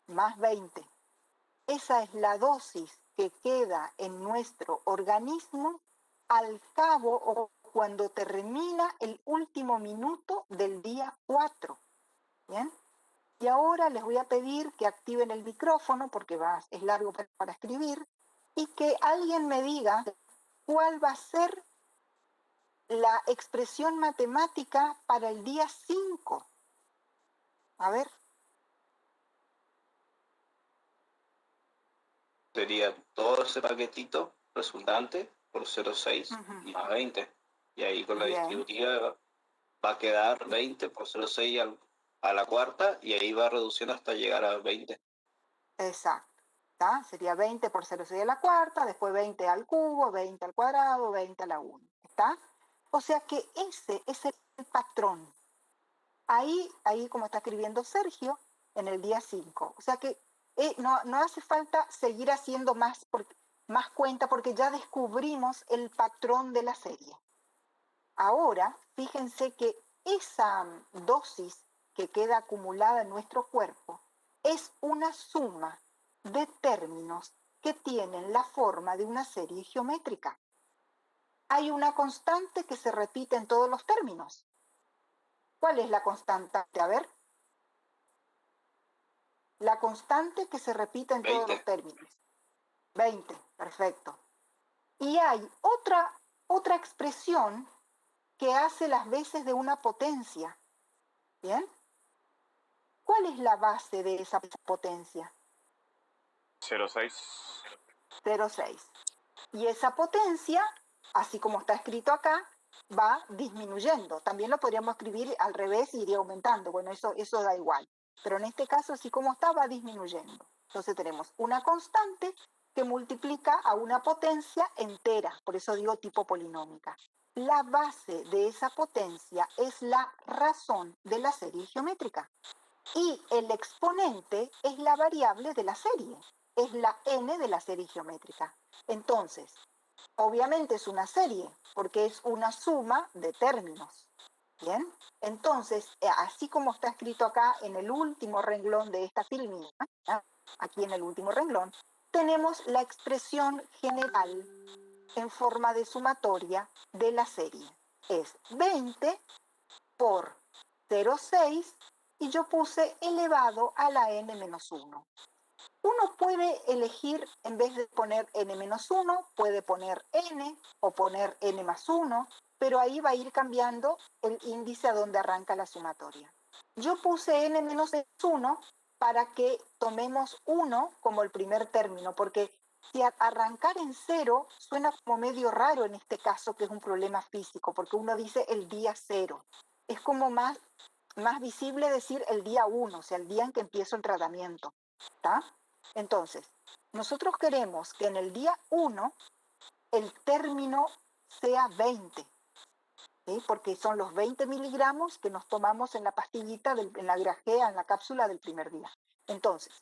Speaker 1: más 20. Esa es la dosis que queda en nuestro organismo al cabo o cuando termina el último minuto del día 4. ¿Bien? Y ahora les voy a pedir que activen el micrófono porque es largo para escribir y que alguien me diga cuál va a ser la expresión matemática para el día 5. A ver.
Speaker 4: Sería todo ese paquetito resultante por 0,6 más 20. Y ahí con la distributiva va a quedar 20 por 0,6 a la cuarta y ahí va reduciendo hasta llegar a 20.
Speaker 1: Exacto. ¿Tá? Sería 20 por 0,6 a la cuarta, después 20 al cubo, 20 al cuadrado, 20 a la 1. ¿Está? O sea que ese es el patrón. Ahí como está escribiendo Sergio, en el día 5. O sea que no hace falta seguir haciendo más cuenta porque ya descubrimos el patrón de la serie. Ahora, fíjense que esa dosis que queda acumulada en nuestro cuerpo es una suma de términos que tienen la forma de una serie geométrica. Hay una constante que se repite en todos los términos. ¿Cuál es la constante? A ver. La constante que se repite en
Speaker 4: 20.
Speaker 1: todos los términos. 20, perfecto. Y hay otra expresión que hace las veces de una potencia. ¿Bien? ¿Cuál es la base de esa potencia?
Speaker 5: 0,6.
Speaker 1: 0,6. Y esa potencia, así como está escrito acá, va disminuyendo. También lo podríamos escribir al revés y iría aumentando. Bueno, eso da igual. Pero en este caso, así como está, va disminuyendo. Entonces tenemos una constante que multiplica a una potencia entera. Por eso digo tipo polinómica. La base de esa potencia es la razón de la serie geométrica. Y el exponente es la variable de la serie. Es la n de la serie geométrica. Entonces, obviamente es una serie, porque es una suma de términos. ¿Bien? Entonces, así como está escrito acá en el último renglón de esta filmina, aquí en el último renglón, tenemos la expresión general en forma de sumatoria de la serie. Es 20 por 0,6 y yo puse elevado a la n-1. Uno puede elegir, en vez de poner n-1, puede poner n o poner n más 1, pero ahí va a ir cambiando el índice a donde arranca la sumatoria. Yo puse n-1 para que tomemos 1 como el primer término, porque si arrancar en 0 suena como medio raro en este caso, que es un problema físico, porque uno dice el día 0. Es como más visible decir el día 1, o sea, el día en que empiezo el tratamiento. ¿Está? Entonces, nosotros queremos que en el día 1 el término sea 20, ¿sí? Porque son los 20 miligramos que nos tomamos en la pastillita, en la grajea, en la cápsula del primer día. Entonces,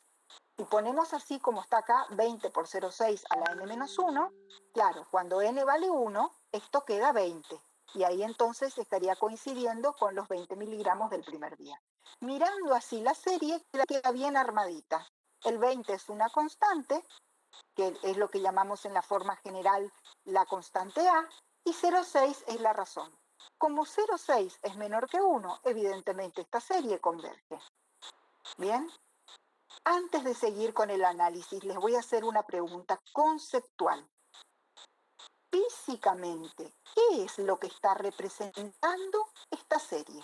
Speaker 1: si ponemos así como está acá, 20 por 0,6 a la n-1, claro, cuando n vale 1, esto queda 20. Y ahí entonces estaría coincidiendo con los 20 miligramos del primer día. Mirando así la serie, queda bien armadita. El 20 es una constante, que es lo que llamamos en la forma general la constante A, y 0,6 es la razón. Como 0,6 es menor que 1, evidentemente esta serie converge. ¿Bien? Antes de seguir con el análisis, les voy a hacer una pregunta conceptual. Físicamente, ¿qué es lo que está representando esta serie?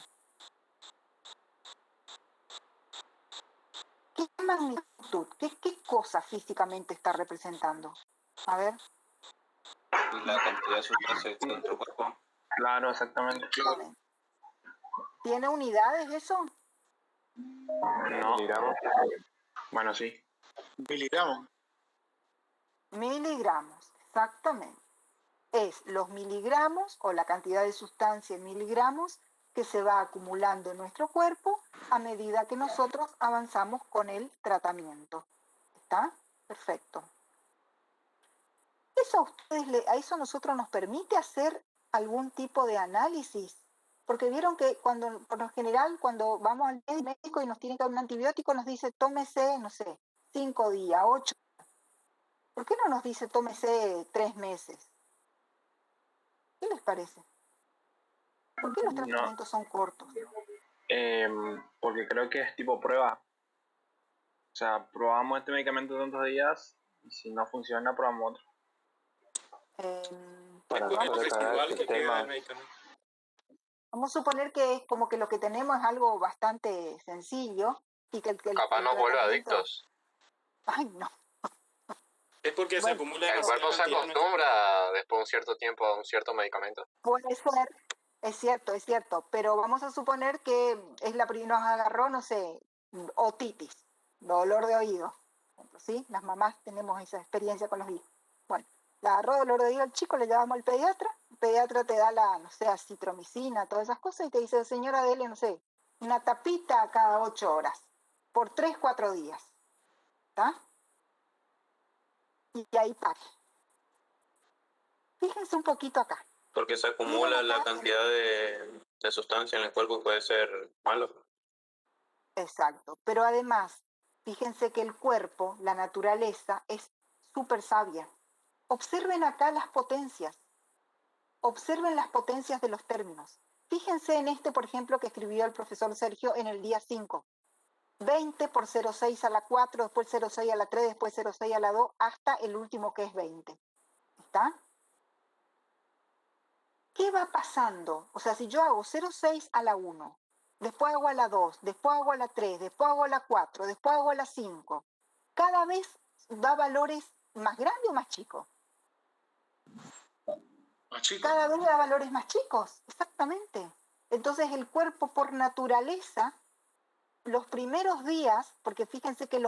Speaker 1: ¿Qué magnitud, qué cosa físicamente está representando? A ver.
Speaker 4: La cantidad de sustancia que tiene nuestro cuerpo.
Speaker 3: Claro, exactamente.
Speaker 1: ¿Tiene unidades eso?
Speaker 3: No. Bueno, sí.
Speaker 5: Miligramos.
Speaker 1: Miligramos, exactamente. Es los miligramos o la cantidad de sustancia en miligramos que se va acumulando en nuestro cuerpo a medida que nosotros avanzamos con el tratamiento. ¿Está? Perfecto. ¿A eso nosotros nos permite hacer algún tipo de análisis? Porque vieron que por lo general, cuando vamos al médico y nos tiene que dar un antibiótico, nos dice, tómese, no sé, 5 días, 8. ¿Por qué no nos dice, tómese 3 meses? ¿Qué les parece? ¿Por qué los tratamientos son cortos?
Speaker 3: Porque creo que es tipo prueba. O sea, probamos este medicamento tantos días y si no funciona, probamos otro.
Speaker 6: Para no sobrecargar el sistema.
Speaker 1: Vamos a suponer que es como que lo que tenemos es algo bastante sencillo y que
Speaker 6: Capaz nos vuelve adictos.
Speaker 1: Ay, no.
Speaker 7: Es porque se acumula.
Speaker 6: El cuerpo se acostumbra después de un cierto tiempo a un cierto medicamento.
Speaker 1: Puede ser, es cierto, pero vamos a suponer que nos agarró, no sé, otitis, dolor de oído, ¿sí? Las mamás tenemos esa experiencia con los hijos. Bueno, le agarró dolor de oído al chico, le llevamos al pediatra, el pediatra te da no sé, acitromicina, todas esas cosas, y te dice, señora, dele, no sé, una tapita cada 8 horas, por 3, 4 días, ¿está? Y ahí pare. Fíjense un poquito acá.
Speaker 7: Porque se acumula la cantidad de sustancia en el cuerpo, puede ser malo.
Speaker 1: Exacto, pero además, fíjense que el cuerpo, la naturaleza, es súper sabia. Observen acá las potencias. Observen las potencias de los términos. Fíjense en este, por ejemplo, que escribió el profesor Sergio en el día 5. 20 por 0,6 a la 4, después 0,6 a la 3, después 0,6 a la 2, hasta el último que es 20. ¿Está? ¿Qué va pasando? O sea, si yo hago 0,6 a la 1, después hago a la 2, después hago a la 3, después hago a la 4, después hago a la 5, cada vez da valores más grandes o más chicos.
Speaker 5: Más chicos.
Speaker 1: Cada vez da valores más chicos, exactamente. Entonces el cuerpo por naturaleza, los primeros días, porque fíjense que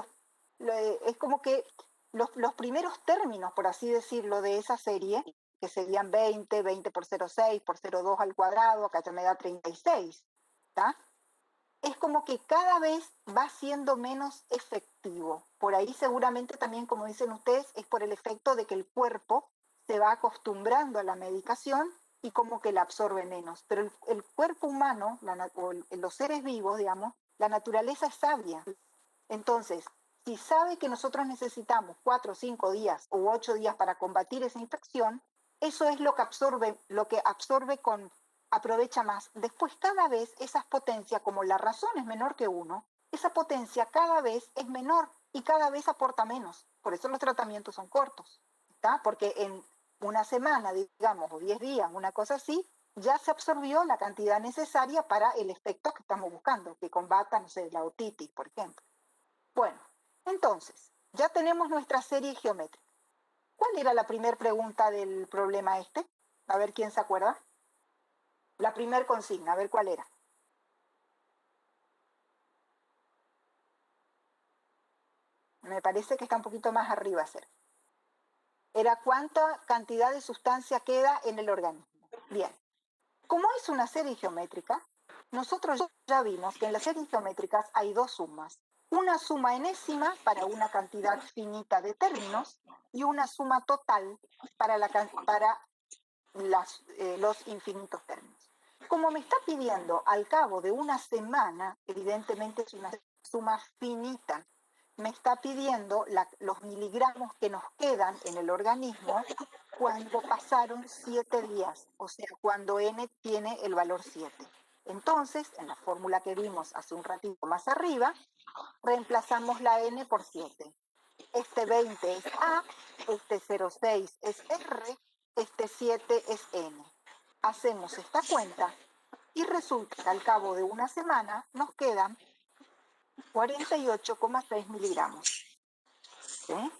Speaker 1: es como que los primeros términos, por así decirlo, de esa serie, que serían 20, 20 por 0,6, por 0,2 al cuadrado, acá ya me da 36, ¿está? Es como que cada vez va siendo menos efectivo. Por ahí seguramente también, como dicen ustedes, es por el efecto de que el cuerpo se va acostumbrando a la medicación y como que la absorbe menos. Pero el cuerpo humano, los seres vivos, digamos, la naturaleza es sabia. Entonces, si sabe que nosotros necesitamos 4, 5 días u 8 días para combatir esa infección, eso es lo que aprovecha más. Después cada vez esas potencias, como la razón es menor que 1, esa potencia cada vez es menor y cada vez aporta menos. Por eso los tratamientos son cortos, ¿está? Porque en una semana, digamos, o 10 días, una cosa así, ya se absorbió la cantidad necesaria para el efecto que estamos buscando, que combata, no sé, la otitis, por ejemplo. Bueno, entonces, ya tenemos nuestra serie geométrica. ¿Cuál era la primera pregunta del problema este? A ver quién se acuerda. La primer consigna, a ver cuál era. Me parece que está un poquito más arriba, Sergio. Era cuánta cantidad de sustancia queda en el organismo. Bien. Como es una serie geométrica, nosotros ya vimos que en las series geométricas hay dos sumas. Una suma enésima para una cantidad finita de términos y una suma total para los infinitos términos. Como me está pidiendo al cabo de una semana, evidentemente es una suma finita, me está pidiendo los miligramos que nos quedan en el organismo cuando pasaron 7 días, o sea, cuando n tiene el valor 7. Entonces, en la fórmula que vimos hace un ratito más arriba, reemplazamos la n por 7. Este 20 es A, este 0,6 es R, este 7 es N. Hacemos esta cuenta y resulta que al cabo de una semana nos quedan 48,6 miligramos. ¿Sí?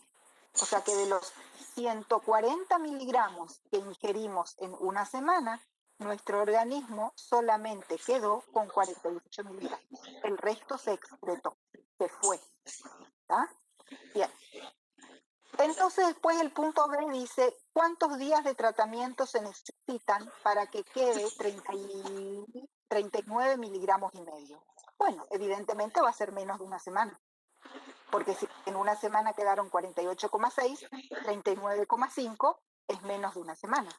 Speaker 1: O sea que de los 140 miligramos que ingerimos en una semana, nuestro organismo solamente quedó con 48 miligramos. El resto se excretó, se fue. ¿Está? Bien. Entonces después el punto B dice, ¿cuántos días de tratamiento se necesitan para que quede 39 miligramos y medio? Bueno, evidentemente va a ser menos de una semana. Porque si en una semana quedaron 48,6, 39,5 es menos de una semana.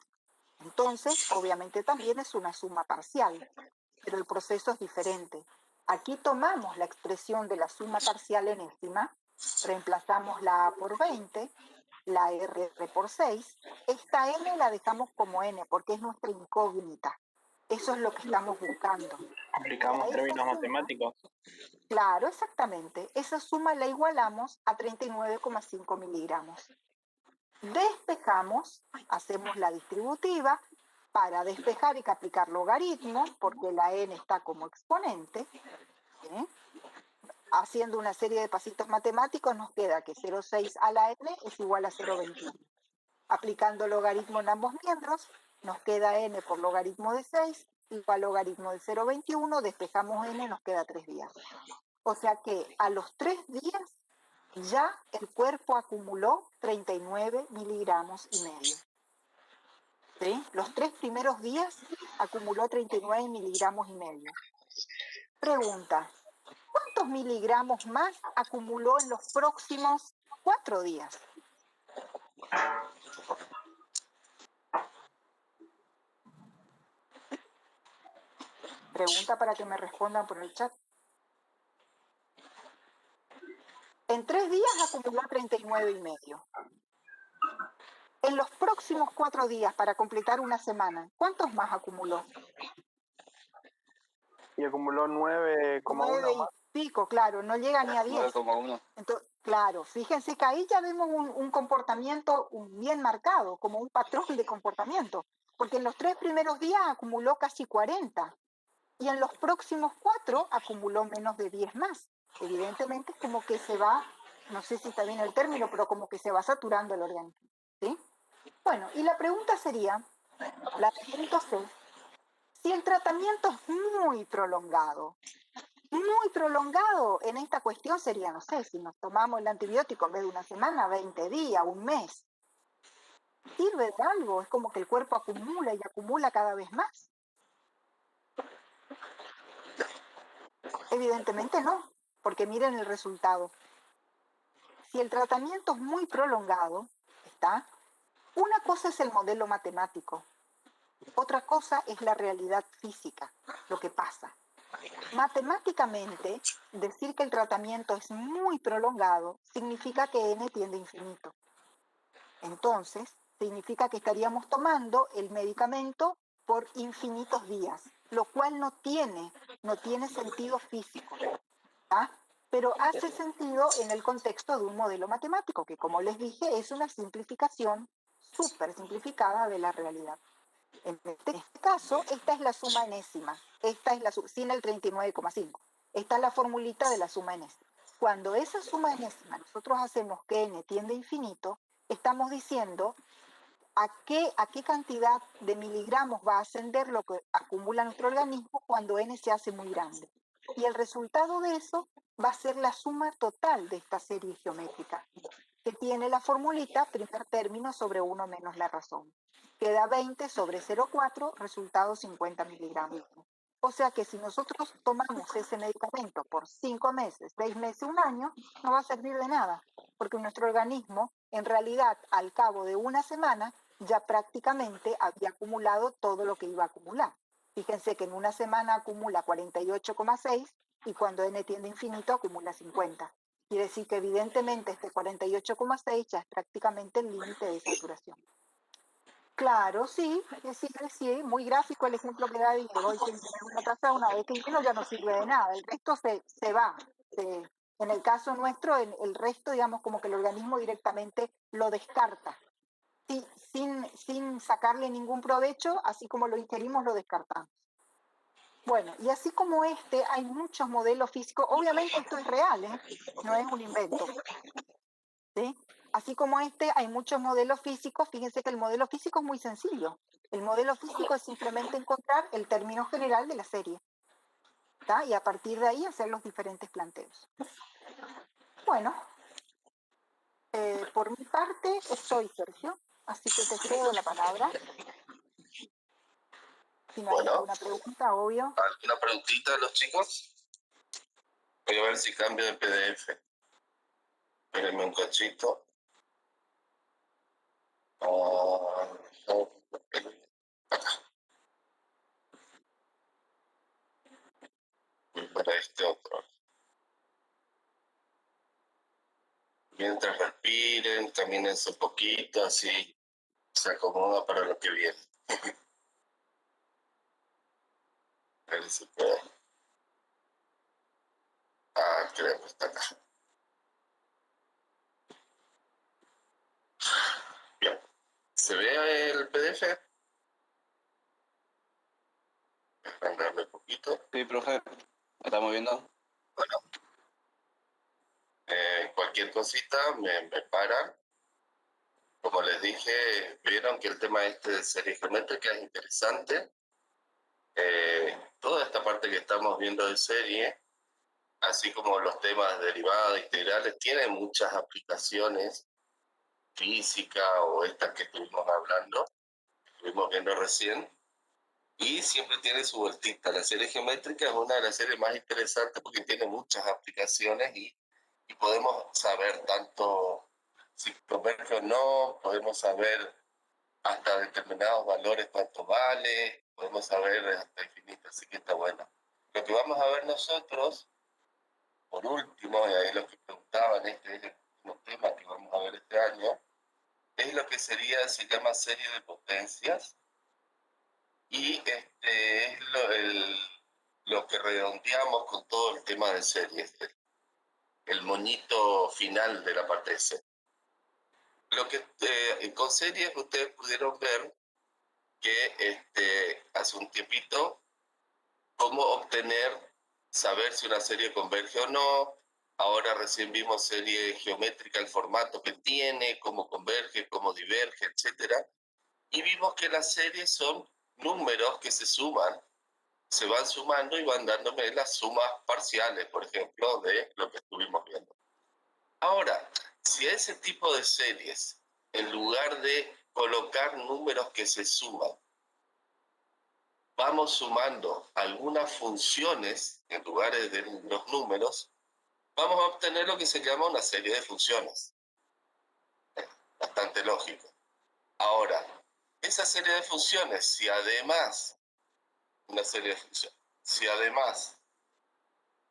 Speaker 1: Entonces, obviamente también es una suma parcial, pero el proceso es diferente. Aquí tomamos la expresión de la suma parcial enésima, reemplazamos la A por 20, la R por 6. Esta N la dejamos como N porque es nuestra incógnita. Eso es lo que estamos buscando.
Speaker 3: Aplicamos términos matemáticos.
Speaker 1: Claro, exactamente. Esa suma la igualamos a 39,5 miligramos. Despejamos, hacemos la distributiva. Para despejar hay que aplicar logaritmo, porque la n está como exponente. ¿Sí? Haciendo una serie de pasitos matemáticos nos queda que 0,6 a la n es igual a 0,21. Aplicando logaritmo en ambos miembros, nos queda n por logaritmo de 6 igual a logaritmo de 0,21, despejamos n, nos queda 3 días. O sea que a los 3 días ya el cuerpo acumuló 39 miligramos y medio. ¿Sí? Los 3 primeros días acumuló 39 miligramos y medio. Pregunta, ¿cuántos miligramos más acumuló en los próximos 4 días? Pregunta para que me respondan por el chat. En 3 días acumuló 39 y medio. En los próximos 4 días, para completar una semana, ¿cuántos más acumuló?
Speaker 3: Y acumuló 9,1
Speaker 1: 9
Speaker 3: más.
Speaker 1: y pico, claro, no llega ni a 10.
Speaker 4: 9,1.
Speaker 1: Entonces, claro, fíjense que ahí ya vemos un comportamiento bien marcado, como un patrón de comportamiento, porque en los 3 primeros días acumuló casi 40 y en los próximos 4 acumuló menos de 10 más. Evidentemente es como que se va, no sé si está bien el término, pero como que se va saturando el organismo. ¿Sí? Bueno, y la pregunta sería, la pregunta es, si el tratamiento es muy prolongado en esta cuestión sería, no sé, si nos tomamos el antibiótico en vez de una semana, 20 días, un mes. ¿Sirve de algo? Es como que el cuerpo acumula y acumula cada vez más. Evidentemente no, porque miren el resultado. Si el tratamiento es muy prolongado, una cosa es el modelo matemático, otra cosa es la realidad física, lo que pasa. Matemáticamente, decir que el tratamiento es muy prolongado significa que n tiende a infinito. Entonces, significa que estaríamos tomando el medicamento por infinitos días, lo cual no tiene sentido físico. ¿Ah? Pero hace sentido en el contexto de un modelo matemático, que como les dije es una simplificación súper simplificada de la realidad. En este caso, esta es la suma enésima, sin el 39,5. Esta es la formulita de la suma enésima. Cuando esa suma enésima nosotros hacemos que n tiende a infinito, estamos diciendo a qué cantidad de miligramos va a ascender lo que acumula nuestro organismo cuando n se hace muy grande. Y el resultado de eso va a ser la suma total de esta serie geométrica, que tiene la formulita primer término sobre 1 menos la razón. Queda 20 sobre 0,4, resultado 50 miligramos. O sea que si nosotros tomamos ese medicamento por 5 meses, 6 meses, un año, no va a servir de nada, porque nuestro organismo, en realidad, al cabo de una semana, ya prácticamente había acumulado todo lo que iba a acumular. Fíjense que en una semana acumula 48,6 y cuando n tiende a infinito acumula 50. Quiere decir que evidentemente este 48,6 ya es prácticamente el límite de saturación. Claro, sí, muy gráfico el ejemplo que da Diego. Y una taza una vez que lleno ya no sirve de nada, el resto se va. En el caso nuestro, el resto, digamos, como que el organismo directamente lo descarta. Sin sacarle ningún provecho, así como lo ingerimos, lo descartamos. Bueno, y así como hay muchos modelos físicos, obviamente esto es real, no es un invento. ¿Sí? Así como hay muchos modelos físicos. Fíjense que el modelo físico es muy sencillo. El modelo físico es simplemente encontrar el término general de la serie. ¿Tá? Y a partir de ahí hacer los diferentes planteos. Bueno, por mi parte estoy, Sergio, así que te cedo la palabra. Si no hay alguna pregunta, obvio.
Speaker 2: ¿Alguna preguntita de los chicos? Voy a ver si cambio de PDF. Espérenme un cachito. Y para este otro. Mientras respiren, camínense un poquito, así se acomoda para lo que viene. A ver si puedo. Creo que está acá. Bien. ¿Se ve el PDF? Agrandarle un poquito.
Speaker 4: Sí, profe, ¿me estamos viendo?
Speaker 2: Bueno, cualquier cosita me paran. Como les dije, vieron que el tema de serie geométrica es interesante. Toda esta parte que estamos viendo de serie, así como los temas derivados, integrales, tienen muchas aplicaciones física o estas que estuvimos viendo recién, y siempre tiene su vueltita. La serie geométrica es una de las series más interesantes porque tiene muchas aplicaciones y podemos saber tanto si converge o no, podemos saber hasta determinados valores cuánto vale, podemos saber hasta infinito, así que está bueno. Lo que vamos a ver nosotros, por último, y ahí lo que preguntaban, este es el último tema que vamos a ver este año, es lo que se llama serie de potencias, y es lo que redondeamos con todo el tema de series, el moñito final de la parte de serie. Lo que con series ustedes pudieron ver que hace un tiempito cómo saber si una serie converge o no. Ahora recién vimos serie geométrica, el formato que tiene, cómo converge, cómo diverge, etcétera. Y vimos que las series son números que se van sumando y van dándome las sumas parciales, por ejemplo, de lo que estuvimos viendo. Ahora, si a ese tipo de series, en lugar de colocar números que se suman, vamos sumando algunas funciones en lugar de los números, vamos a obtener lo que se llama una serie de funciones. Bastante lógico. Ahora, esa serie de funciones, si además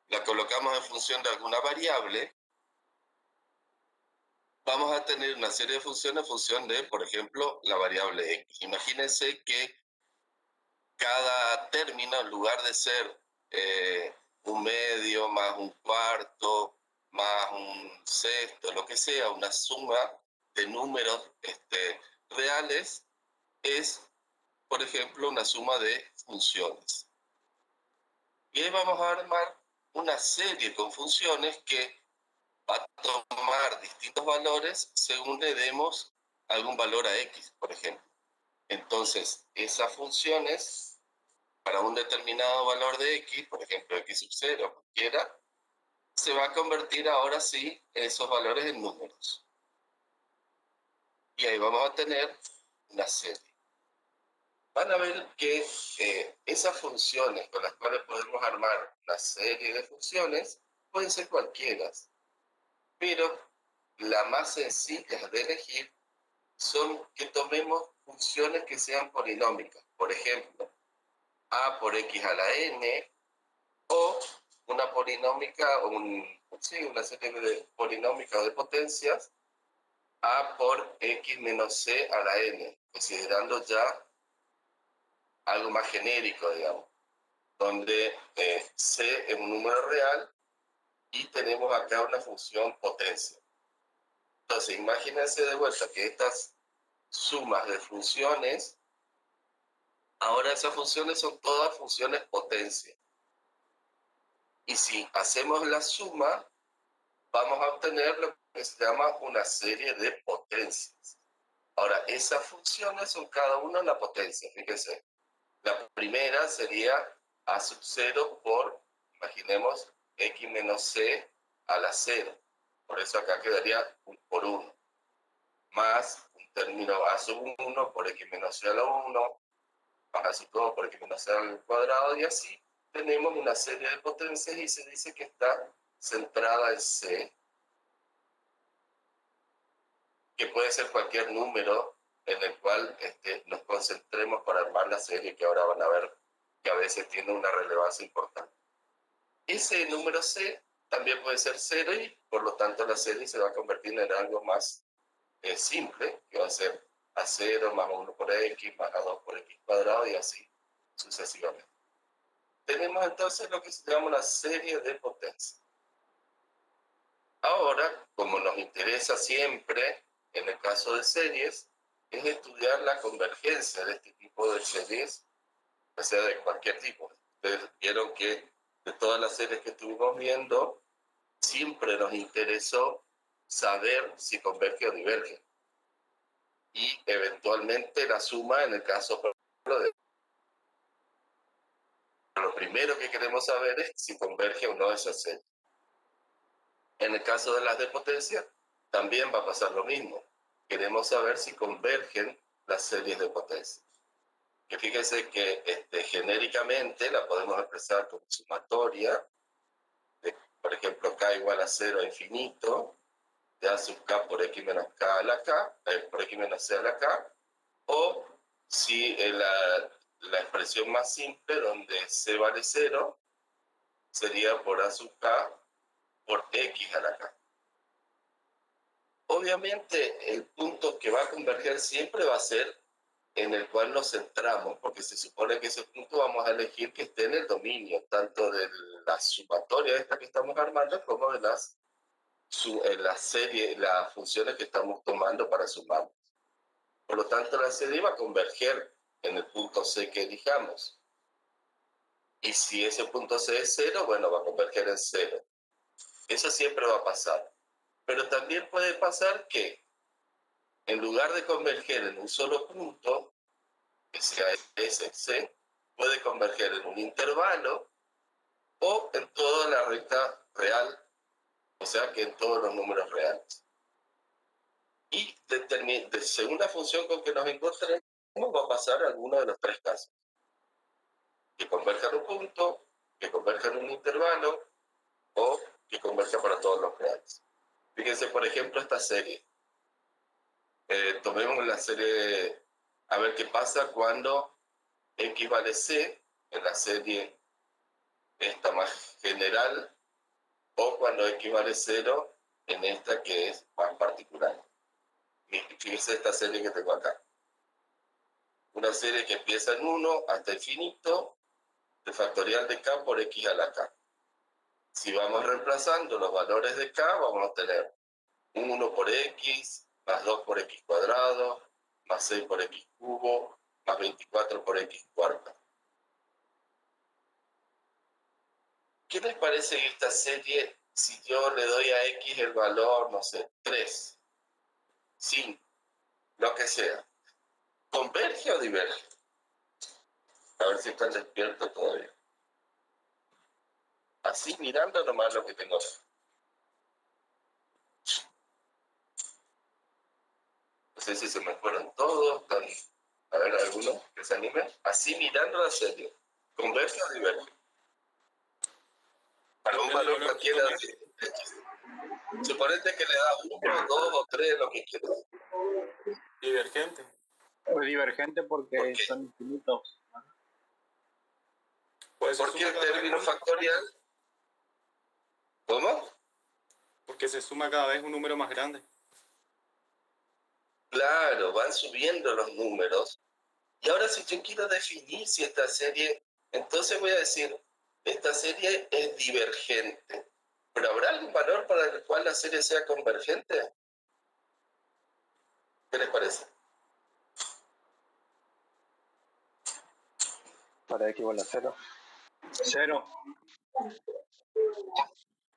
Speaker 2: la colocamos en función de alguna variable, vamos a tener una serie de funciones en función de, por ejemplo, la variable x. Imagínense que cada término, en lugar de ser un medio más un cuarto más un sexto, lo que sea, una suma de números reales, es, por ejemplo, una suma de funciones. Y ahí vamos a armar una serie con funciones que va a tomar distintos valores según le demos algún valor a x, por ejemplo. Entonces, esas funciones, para un determinado valor de x, por ejemplo, x sub 0, cualquiera, se va a convertir ahora sí esos valores en números. Y ahí vamos a tener una serie. Van a ver que esas funciones con las cuales podemos armar una serie de funciones pueden ser cualquiera, pero la más sencilla de elegir son que tomemos funciones que sean polinómicas. Por ejemplo, a por x a la n, o una polinómica, una serie de polinómicas de potencias, a por x menos c a la n, considerando ya algo más genérico, digamos, donde c es un número real y tenemos acá una función potencia. Entonces, imagínense de vuelta que estas sumas de funciones, ahora esas funciones son todas funciones potencia. Y si hacemos la suma, vamos a obtener lo que se llama una serie de potencias. Ahora, esas funciones son cada una la potencia, fíjense. La primera sería a sub 0 por, imaginemos, x menos c a la 0. Por eso acá quedaría por 1. Más un término a sub 1 por x menos c a la 1, más a sub 2 por x menos c al cuadrado, y así tenemos una serie de potencias y se dice que está centrada en c. que puede ser cualquier número en el cual nos concentremos para armar la serie, que ahora van a ver que a veces tiene una relevancia importante. Ese número C también puede ser 0 y por lo tanto la serie se va a convertir en algo más simple, que va a ser A0 más 1 por X más A2 por X cuadrado y así sucesivamente. Tenemos entonces lo que se llama una serie de potencia. Ahora, como nos interesa siempre, en el caso de series, es estudiar la convergencia de este tipo de series, o sea, de cualquier tipo. Ustedes vieron que de todas las series que estuvimos viendo, siempre nos interesó saber si converge o diverge. Y eventualmente la suma, en el caso por ejemplo, de lo primero que queremos saber es si converge o no esa serie. En el caso de las de potencia, también va a pasar lo mismo. Queremos saber si convergen las series de potencia. Que fíjense que genéricamente la podemos expresar como sumatoria, de, por ejemplo, k igual a 0 a infinito, de a sub k por x menos k a la k, por x menos c a la k, o si la expresión más simple, donde c vale 0, sería por a sub k por x a la k. Obviamente, el punto que va a converger siempre va a ser en el cual nos centramos, porque se supone que ese punto vamos a elegir que esté en el dominio, tanto de la sumatoria esta que estamos armando, como de las funciones que estamos tomando para sumar. Por lo tanto, la serie va a converger en el punto C que elijamos. Y si ese punto C es 0, bueno, va a converger en 0. Eso siempre va a pasar. Pero también puede pasar que en lugar de converger en un solo punto, que sea ese C, puede converger en un intervalo o en toda la recta real, o sea que en todos los números reales. Y según la función con que nos encontremos, va a pasar alguno de los tres casos. Que converja en un punto, que converja en un intervalo o que converja para todos los reales. Fíjense, por ejemplo, esta serie. Tomemos la serie, a ver qué pasa cuando X vale C, en la serie esta más general, o cuando X vale 0, en esta que es más particular. Fíjense esta serie que tengo acá. Una serie que empieza en 1 hasta infinito, de factorial de k por x a la k. Si vamos reemplazando los valores de k, vamos a tener 1 por x, más 2 por x cuadrado, más 6 por x cubo, más 24 por x cuarta. ¿Qué les parece esta serie si yo le doy a x el valor, no sé, 3, 5, lo que sea? ¿Converge o diverge? A ver si están despiertos todavía. Así mirando nomás lo que tengo aquí. No sé si se me fueron todos. A ver, alguno que se anime. Así mirando la serie. ¿Converge o diverge? Algún valor cualquiera. Suponete que le da 1, 2 o 3, lo que quieras.
Speaker 6: Divergente.
Speaker 3: O divergente porque son infinitos.
Speaker 2: ¿Por qué el término factorial? ¿Cómo?
Speaker 6: Porque se suma cada vez un número más grande.
Speaker 2: Claro, van subiendo los números. Y ahora si yo quiero definir si esta serie, entonces voy a decir, esta serie es divergente. ¿Pero habrá algún valor para el cual la serie sea convergente? ¿Qué les parece?
Speaker 3: Para x igual a 0. 0.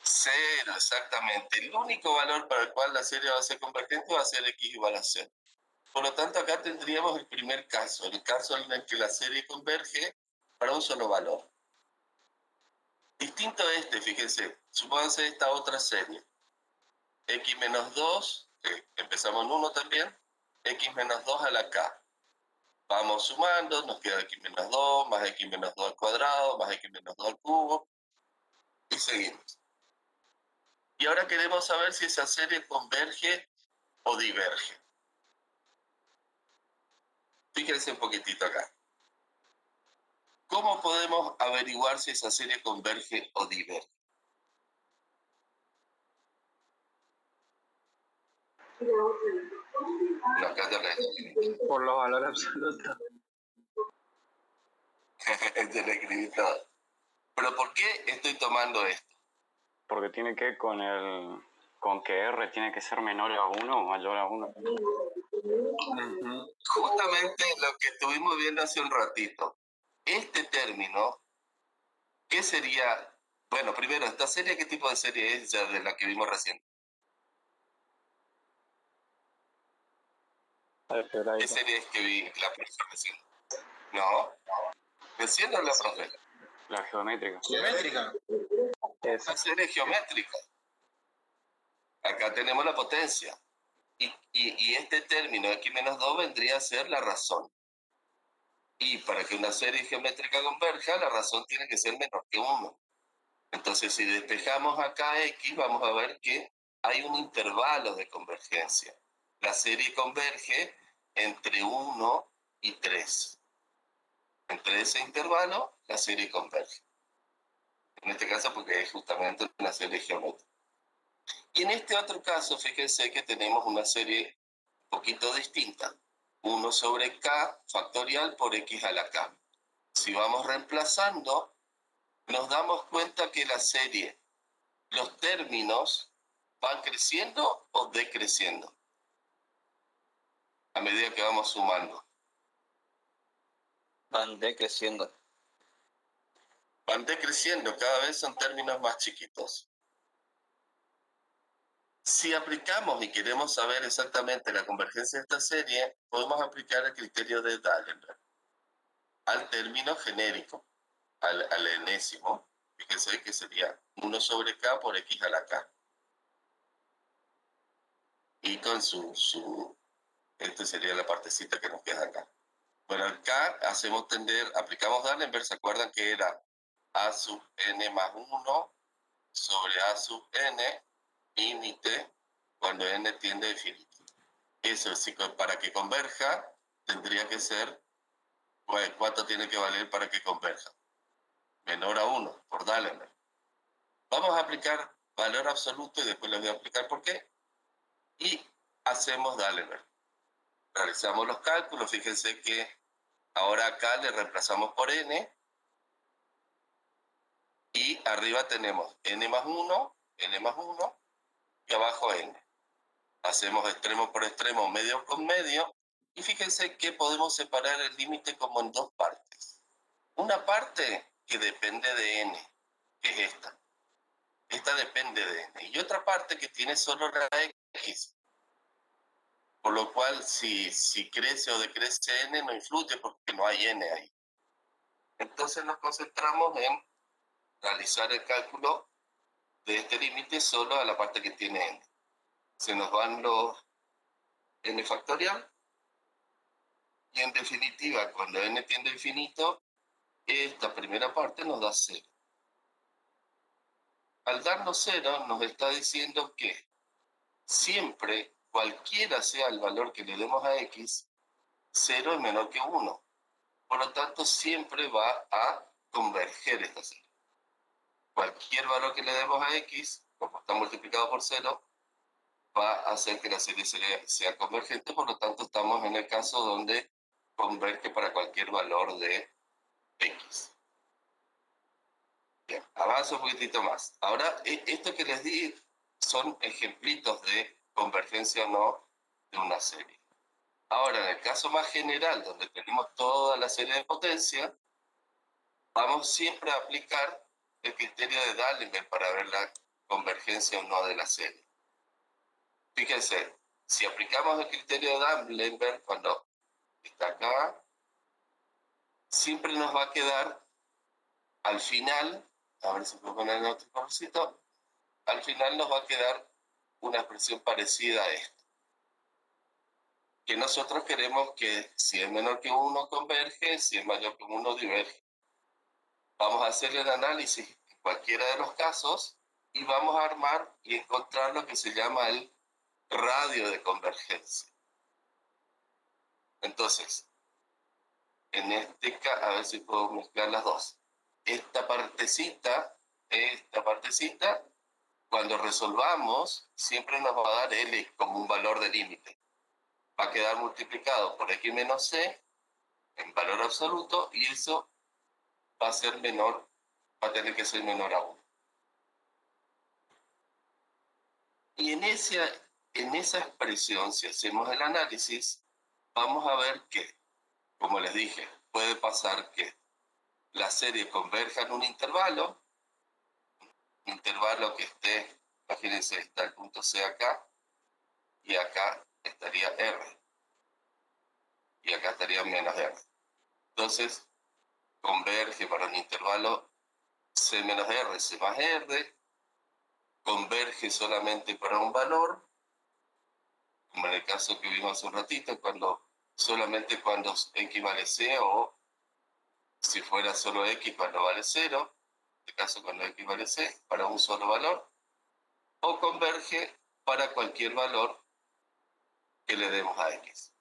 Speaker 2: 0, exactamente. El único valor para el cual la serie va a ser convergente va a ser x igual a 0. Por lo tanto, acá tendríamos el primer caso, el caso en el que la serie converge para un solo valor. Distinto a este, fíjense, supónganse esta otra serie. X menos 2, empezamos en 1 también, x menos 2 a la k. Vamos sumando, nos queda x menos 2, más x menos 2 al cuadrado, más x menos 2 al cubo, y seguimos. Y ahora queremos saber si esa serie converge o diverge. Fíjense un poquitito acá. ¿Cómo podemos averiguar si esa serie converge o diverge? No, acá te lo
Speaker 3: Por los valores absolutos.
Speaker 2: te lo escribí todo. ¿Pero por qué estoy tomando esto?
Speaker 8: Porque tiene que con que R tiene que ser menor a 1 o mayor a 1.
Speaker 2: Justamente lo que estuvimos viendo hace un ratito. Este término, ¿qué sería? Bueno, primero, ¿esta serie qué tipo de serie es ya de la que vimos recién? ¿Qué serie es que vi la profesora recién? No, recién no la profesora.
Speaker 8: La geométrica.
Speaker 5: Geométrica.
Speaker 2: La serie geométrica. Acá tenemos la potencia. Y este término x menos 2 vendría a ser la razón. Y para que una serie geométrica converja, la razón tiene que ser menor que 1. Entonces, si despejamos acá x, vamos a ver que hay un intervalo de convergencia. La serie converge entre 1 y 3. Entre ese intervalo, la serie converge. En este caso, porque es justamente una serie geométrica. Y en este otro caso, fíjense que tenemos una serie un poquito distinta. 1 sobre k factorial por x a la k. Si vamos reemplazando, nos damos cuenta que la serie, los términos, van creciendo o decreciendo a medida que vamos sumando.
Speaker 4: Van decreciendo.
Speaker 2: Van decreciendo, cada vez son términos más chiquitos. Si aplicamos y queremos saber exactamente la convergencia de esta serie, podemos aplicar el criterio de Dallenberg al término genérico, al enésimo. Fíjense que sería 1 sobre k por x a la k. Y con este sería la partecita que nos queda acá. Bueno, acá aplicamos Dallenberg, ¿se acuerdan que era a sub n más 1 sobre a sub n límite cuando n tiende a infinito? Eso, para que converja, tendría que ser, pues, ¿cuánto tiene que valer para que converja? Menor a 1, por Dallenberg. Vamos a aplicar valor absoluto y después les voy a explicar por qué. Y hacemos Dallenberg. Realizamos los cálculos, fíjense que ahora acá le reemplazamos por n. Y arriba tenemos n más 1, y abajo n. Hacemos extremo por extremo, medio con medio, y fíjense que podemos separar el límite como en dos partes. Una parte que depende de n, que es esta. Esta depende de n. Y otra parte que tiene solo la x. Por lo cual, si crece o decrece n, no influye porque no hay n ahí. Entonces nos concentramos en realizar el cálculo de este límite solo a la parte que tiene n. Se nos van los n factorial. Y en definitiva, cuando n tiende a infinito, esta primera parte nos da 0. Al darnos 0, nos está diciendo que siempre, cualquiera sea el valor que le demos a x, 0 es menor que 1. Por lo tanto, siempre va a converger esta serie. Cualquier valor que le demos a x, como está multiplicado por 0, va a hacer que la serie sea convergente. Por lo tanto, estamos en el caso donde converge para cualquier valor de x. Bien, avanzo un poquitito más. Ahora, esto que les di son ejemplitos de convergencia o no de una serie. Ahora, en el caso más general, donde tenemos toda la serie de potencia, vamos siempre a aplicar el criterio de Dallenberg para ver la convergencia o no de la serie. Fíjense, si aplicamos el criterio de Dallenberg cuando está acá, siempre nos va a quedar al final, a ver si puedo poner en otro colorcito, al final nos va a quedar una expresión parecida a esta. Que nosotros queremos que si es menor que 1 converge, si es mayor que 1 diverge. Vamos a hacer el análisis en cualquiera de los casos y vamos a armar y encontrar lo que se llama el radio de convergencia. Entonces, en este caso, a ver si puedo mezclar las dos. Esta partecita, cuando resolvamos, siempre nos va a dar L como un valor de límite. Va a quedar multiplicado por X menos C en valor absoluto y eso va a ser menor, va a tener que ser menor a 1. Y en esa expresión, si hacemos el análisis, vamos a ver que, como les dije, puede pasar que la serie converja en un intervalo que esté, imagínense, está el punto C acá, y acá estaría R, y acá estaría menos R. Entonces, converge para un intervalo C menos R, C más R, converge solamente para un valor, como en el caso que vimos hace un ratito, solamente cuando X vale C, o si fuera solo X cuando vale 0, en este caso cuando X vale C, para un solo valor, o converge para cualquier valor que le demos a X.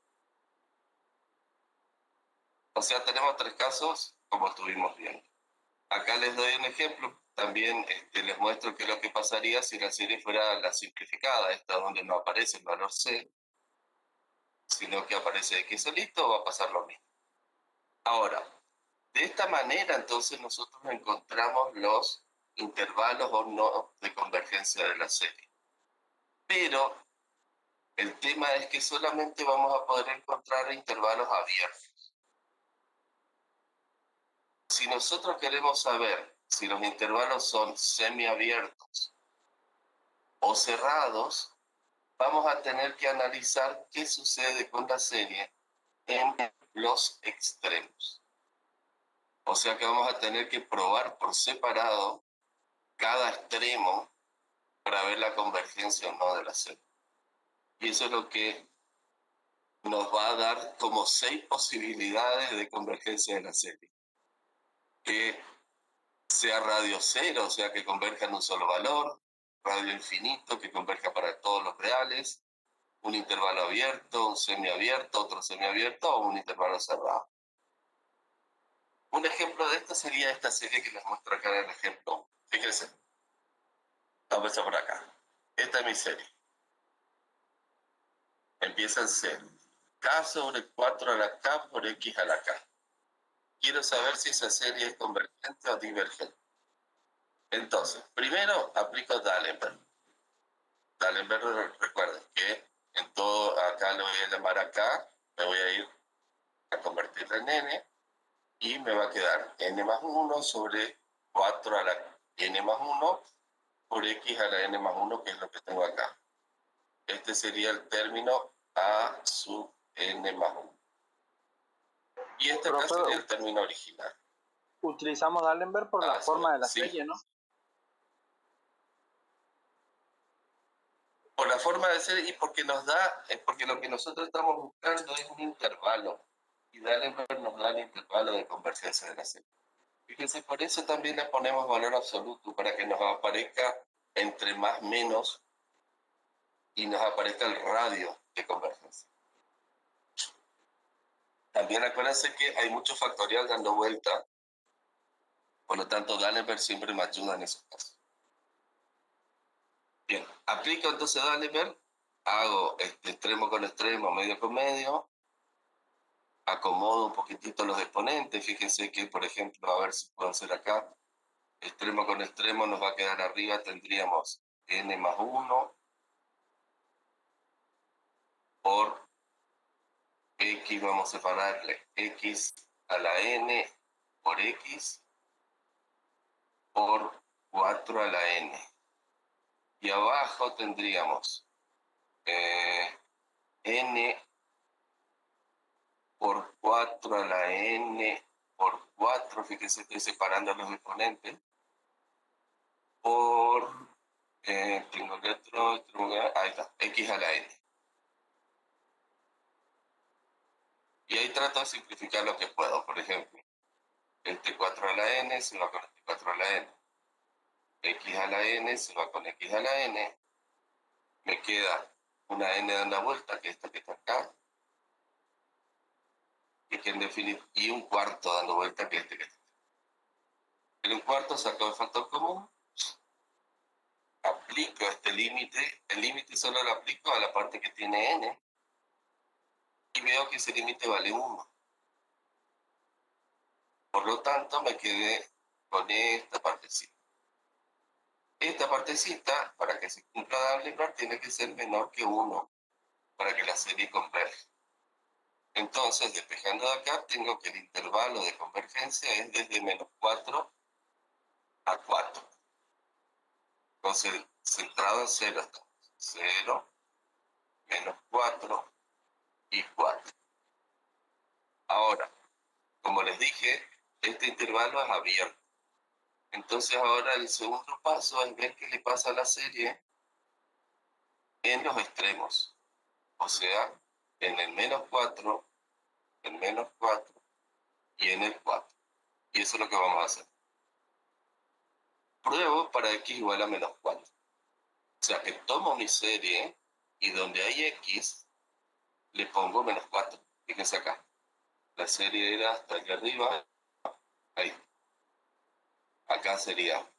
Speaker 2: O sea, tenemos 3 casos como estuvimos viendo. Acá les doy un ejemplo. También les muestro qué es lo que pasaría si la serie fuera la simplificada, esta donde no aparece el valor C, sino que aparece X solito, va a pasar lo mismo. Ahora, de esta manera entonces nosotros encontramos los intervalos o no de convergencia de la serie. Pero el tema es que solamente vamos a poder encontrar intervalos abiertos. Si nosotros queremos saber si los intervalos son semiabiertos o cerrados, vamos a tener que analizar qué sucede con la serie en los extremos. O sea que vamos a tener que probar por separado cada extremo para ver la convergencia o no de la serie. Y eso es lo que nos va a dar como 6 posibilidades de convergencia de la serie. Que sea radio cero, o sea que converja en un solo valor, radio infinito, que converja para todos los reales, un intervalo abierto, un semiabierto, otro semiabierto o un intervalo cerrado. Un ejemplo de esto sería esta serie que les muestro acá en el ejemplo. Fíjense. Vamos a empezar por acá. Esta es mi serie. Empieza en 0. K sobre 4 a la K por X a la K. Quiero saber si esa serie es convergente o divergente. Entonces, primero aplico D'Alembert. D'Alembert, recuerden que en todo, acá lo voy a llamar acá, me voy a ir a convertirla en n, y me va a quedar n más 1 sobre 4 a la n más 1 por x a la n más 1, que es lo que tengo acá. Este sería el término a sub n más 1. Y este acá sería el término original.
Speaker 3: Utilizamos D'Alembert por la forma de la serie, ¿no?
Speaker 2: Por la forma de ser y porque nos da, porque lo que nosotros estamos buscando es un intervalo. Y D'Alembert nos da el intervalo de convergencia de la serie. Fíjense, por eso también le ponemos valor absoluto, para que nos aparezca entre más menos y nos aparezca el radio de convergencia. También acuérdense que hay mucho factorial dando vuelta, por lo tanto D'Alembert siempre me ayuda en esos casos. Bien, aplico entonces D'Alembert, hago extremo con extremo, medio con medio, acomodo un poquitito los exponentes. Fíjense que, por ejemplo, a ver si puedo hacer acá, extremo con extremo nos va a quedar arriba, tendríamos n más 1 por x, vamos a separarle x a la n por x por 4 a la n. Y abajo tendríamos n por 4 a la n por 4, fíjense, estoy separando los exponentes, por, tengo el otro, ahí está, x a la n. Y ahí trato de simplificar lo que puedo. Por ejemplo, este 4 a la n se va con este 4 a la n. X a la n se va con x a la n. Me queda una n dando vuelta, que es esta que está acá, y un cuarto dando vuelta, que es este que está acá. En un cuarto saco el factor común, aplico este límite, el límite solo lo aplico a la parte que tiene n, y veo que ese límite vale 1. Por lo tanto, me quedé con esta partecita. Esta partecita, para que se cumpla D'Alembert, tiene que ser menor que 1 para que la serie converja. Entonces, despejando de acá, tengo que el intervalo de convergencia es desde menos 4 a 4. Entonces, centrado en 0 estamos. 0, menos 4 y 4. Ahora, como les dije, este intervalo es abierto. Entonces ahora el segundo paso es ver qué le pasa a la serie en los extremos. O sea, en el menos 4, en menos 4 y en el 4. Y eso es lo que vamos a hacer. Pruebo para x igual a menos 4. O sea que tomo mi serie y donde hay x, le pongo menos 4. Fíjense acá. La serie era hasta aquí arriba. Ahí. Acá sería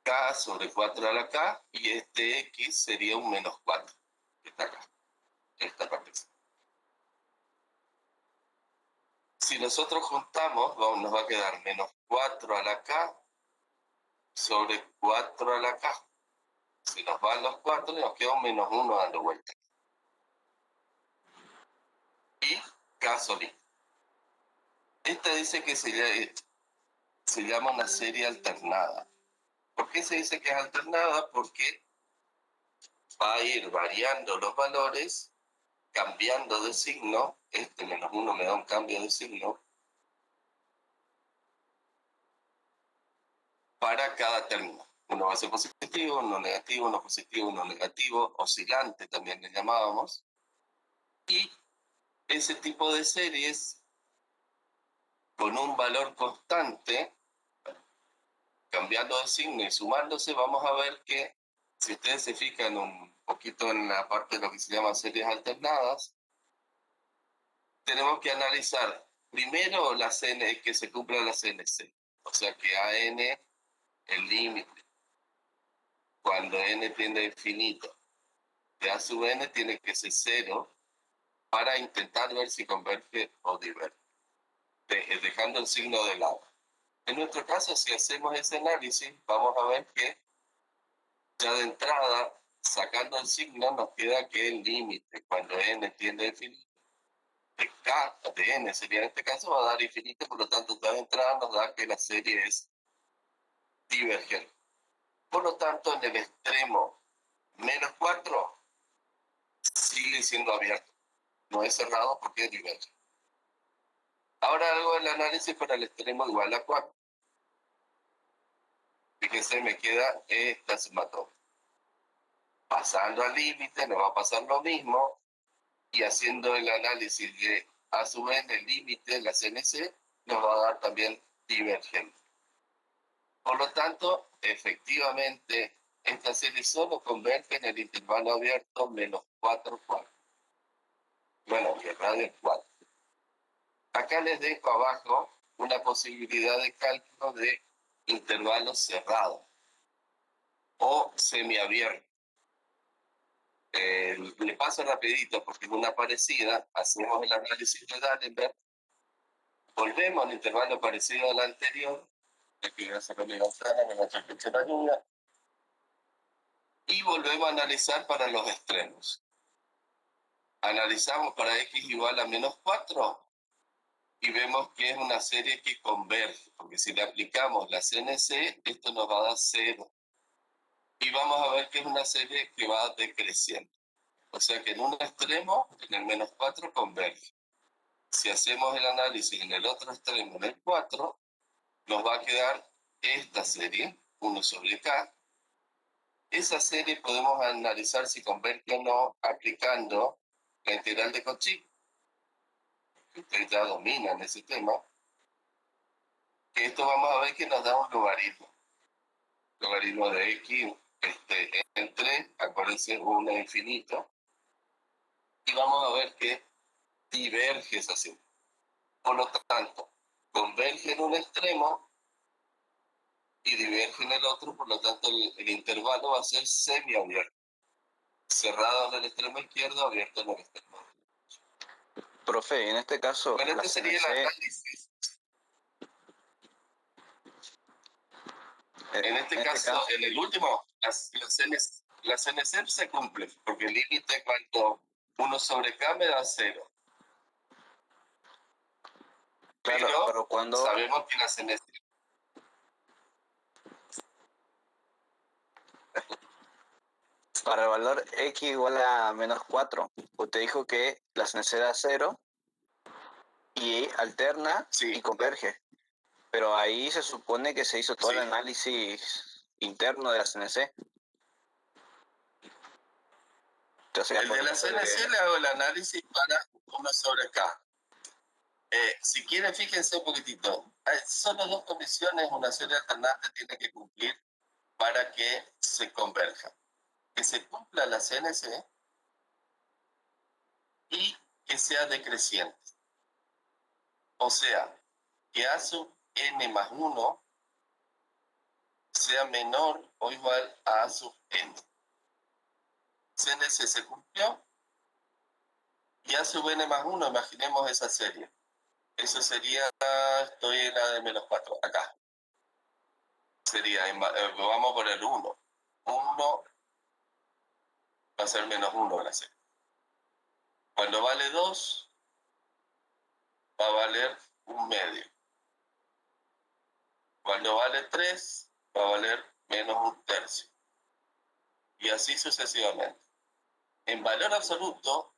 Speaker 2: k sobre 4 a la k y este x sería un menos 4. Que está acá. Esta parte. Si nosotros juntamos, nos va a quedar menos 4 a la k sobre 4 a la k. Si nos van los 4, nos queda un menos 1 dando vuelta. Y k solito. Esta dice que se llama una serie alternada. ¿Por qué se dice que es alternada? Porque va a ir variando los valores, cambiando de signo. Este menos 1 me da un cambio de signo para cada término. Uno va a ser positivo, uno negativo, uno positivo, uno negativo, oscilante también le llamábamos. Y ese tipo de series con un valor constante, cambiando de signo y sumándose, vamos a ver que si ustedes se fijan un poquito en la parte de lo que se llama series alternadas, tenemos que analizar primero la CN, que se cumpla la CNC, o sea que AN, el límite, cuando n tiende a infinito, de A sub n tiene que ser 0 para intentar ver si converge o diverge, dejando el signo de lado. En nuestro caso, si hacemos ese análisis, vamos a ver que ya de entrada, sacando el signo, nos queda que el límite, cuando n tiende a infinito, de k de n sería en este caso, va a dar infinito, por lo tanto, ya de entrada nos da que la serie es divergente. Por lo tanto, en el extremo menos 4, sigue siendo abierto. No es cerrado porque es divergente. Ahora hago el análisis para el extremo igual a 4. Fíjense, me queda esta sumatoria. Pasando al límite nos va a pasar lo mismo y haciendo el análisis de a su vez el límite, la CNC, nos va a dar también divergente. Por lo tanto, efectivamente, esta serie solo converge en el intervalo abierto menos 4, 4. Bueno, que el radio es 4. Acá les dejo abajo una posibilidad de cálculo de intervalos cerrados o semiabiertos. Le paso rapidito porque es una parecida. Hacemos el análisis de D'Alembert, volvemos al intervalo parecido al anterior, aquí voy a sacar mi ventana, me va a la lluvia, y volvemos a analizar para los extremos. Analizamos para x igual a menos 4 y vemos que es una serie que converge, porque si le aplicamos la CNC, esto nos va a dar 0. Y vamos a ver que es una serie que va decreciendo. O sea que en un extremo, en el menos 4, converge. Si hacemos el análisis en el otro extremo, en el 4, nos va a quedar esta serie, 1 sobre k. Esa serie podemos analizar si converge o no aplicando la integral de Cauchy, que ustedes ya dominan ese tema. Que esto vamos a ver que nos da un logaritmo. Logaritmo de x entre, acuérdense, 1 a infinito. vamos a ver que diverge esa símbolo. Por lo tanto, converge en un extremo y diverge en el otro, por lo tanto el intervalo va a ser semiabierto. Cerrado en el extremo izquierdo, abierto en el extremo.
Speaker 4: Profe, en este caso,
Speaker 2: Bueno,
Speaker 4: la
Speaker 2: este sería el
Speaker 4: CNC,
Speaker 2: análisis. En este caso, en el último, la CNC se cumple, porque el límite cuando 1 sobre K me da 0.
Speaker 4: claro,
Speaker 2: Pero
Speaker 4: pero cuando
Speaker 2: sabemos que la CNC...
Speaker 4: para el valor x igual a menos 4, usted dijo que la CNC da 0 y alterna
Speaker 2: Sí.
Speaker 4: y converge. Pero ahí se supone que se hizo todo
Speaker 2: Sí.
Speaker 4: el análisis interno de la CNC. Entonces,
Speaker 2: El de la CNC le hago el análisis para 1 sobre K. Si quieren, fíjense un poquitito. Hay solo 2 condiciones una serie alternante tiene que cumplir para que se converja. Que se cumpla la CNC y que sea decreciente. O sea, que A sub n más 1 sea menor o igual a A sub n. CNC se cumplió y A sub n más 1, imaginemos esa serie. Eso sería, estoy en la de menos 4, acá. Sería, vamos a poner 1. 1 va a ser menos 1 la serie. Cuando vale 2, va a valer 1/2. Cuando vale 3, va a valer menos 1/3. Y así sucesivamente. En valor absoluto,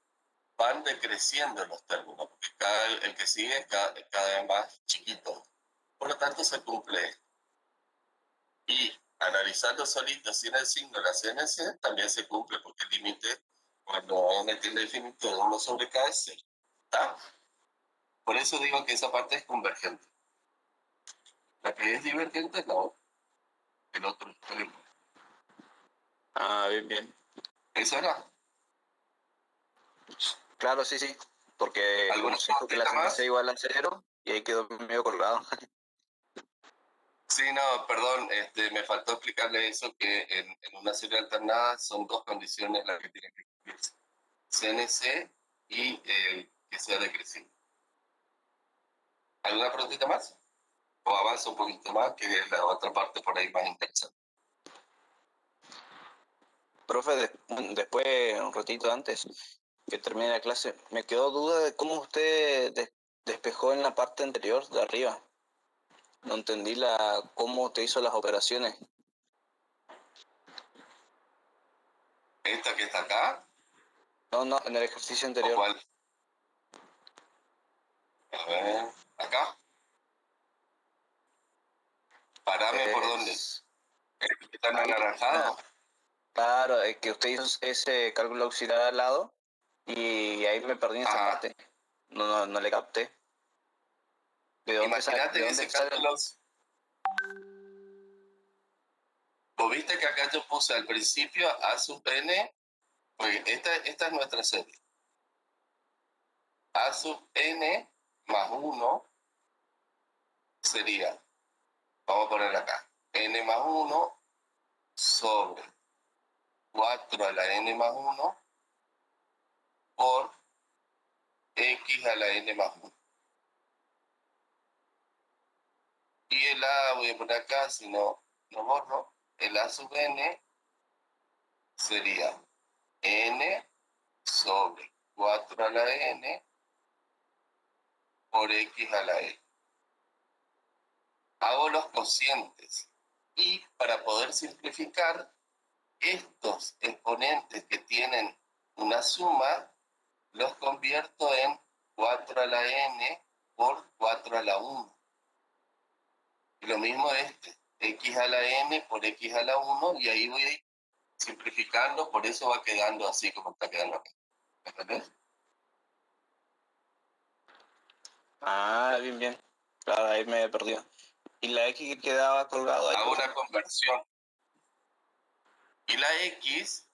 Speaker 2: van decreciendo los términos, porque el que sigue es cada vez más chiquito. Por lo tanto, se cumple esto. Y analizando solito sin el signo de la CNC, también se cumple, porque el límite, cuando n tiene definitivo de 1 sobre K es 0. ¿Está? Por eso digo que esa parte es convergente. La que es divergente es la otra. El otro extremo.
Speaker 4: Ah, bien, bien.
Speaker 2: ¿Eso era?
Speaker 4: Claro, sí, sí. Porque
Speaker 2: ¿Alguna
Speaker 4: como se dijo que la
Speaker 2: preguntita más?
Speaker 4: CNC igual a 0 y ahí quedó medio colgado.
Speaker 2: Sí, no, perdón, me faltó explicarle eso, que en una serie alternada son 2 condiciones las que tienen que cumplirse. CNC y que sea decreciente. ¿Alguna preguntita más? O avanza un poquito más, que es la otra parte por ahí más interesante.
Speaker 4: Profe, después, un ratito antes que termine la clase, me quedó duda de cómo usted despejó en la parte anterior de arriba. No entendí cómo usted hizo las operaciones.
Speaker 2: ¿Esta que está acá?
Speaker 4: No, en el ejercicio
Speaker 2: ¿O
Speaker 4: anterior.
Speaker 2: cuál? A ver, ¿acá? Parame por dónde. ¿El que está en anaranjado?
Speaker 4: Claro, es que usted hizo ese cálculo auxiliar al lado y ahí me perdí en esta
Speaker 2: Ajá.
Speaker 4: parte. No le capté. ¿De dónde sale?
Speaker 2: Imagínate que ese cálculo... ¿Vos viste que acá yo puse al principio A sub n? Pues esta es nuestra serie. A sub n más 1 sería, vamos a poner acá, n más 1 sobre 4 a la n más 1 por x a la n más 1. Y el a, voy a poner acá, si no borro, el a sub n sería n sobre 4 a la n por x a la n. Hago los cocientes y para poder simplificar, estos exponentes que tienen una suma los convierto en 4 a la n por 4 a la 1. Y lo mismo x a la n por x a la 1, y ahí voy a ir simplificando, por eso va quedando así como está quedando acá. ¿Entendés?
Speaker 4: Ah, bien, bien. Claro, ahí me he perdido. ¿Y la X que quedaba colgado ahí?
Speaker 2: Hago una conversión. Y la x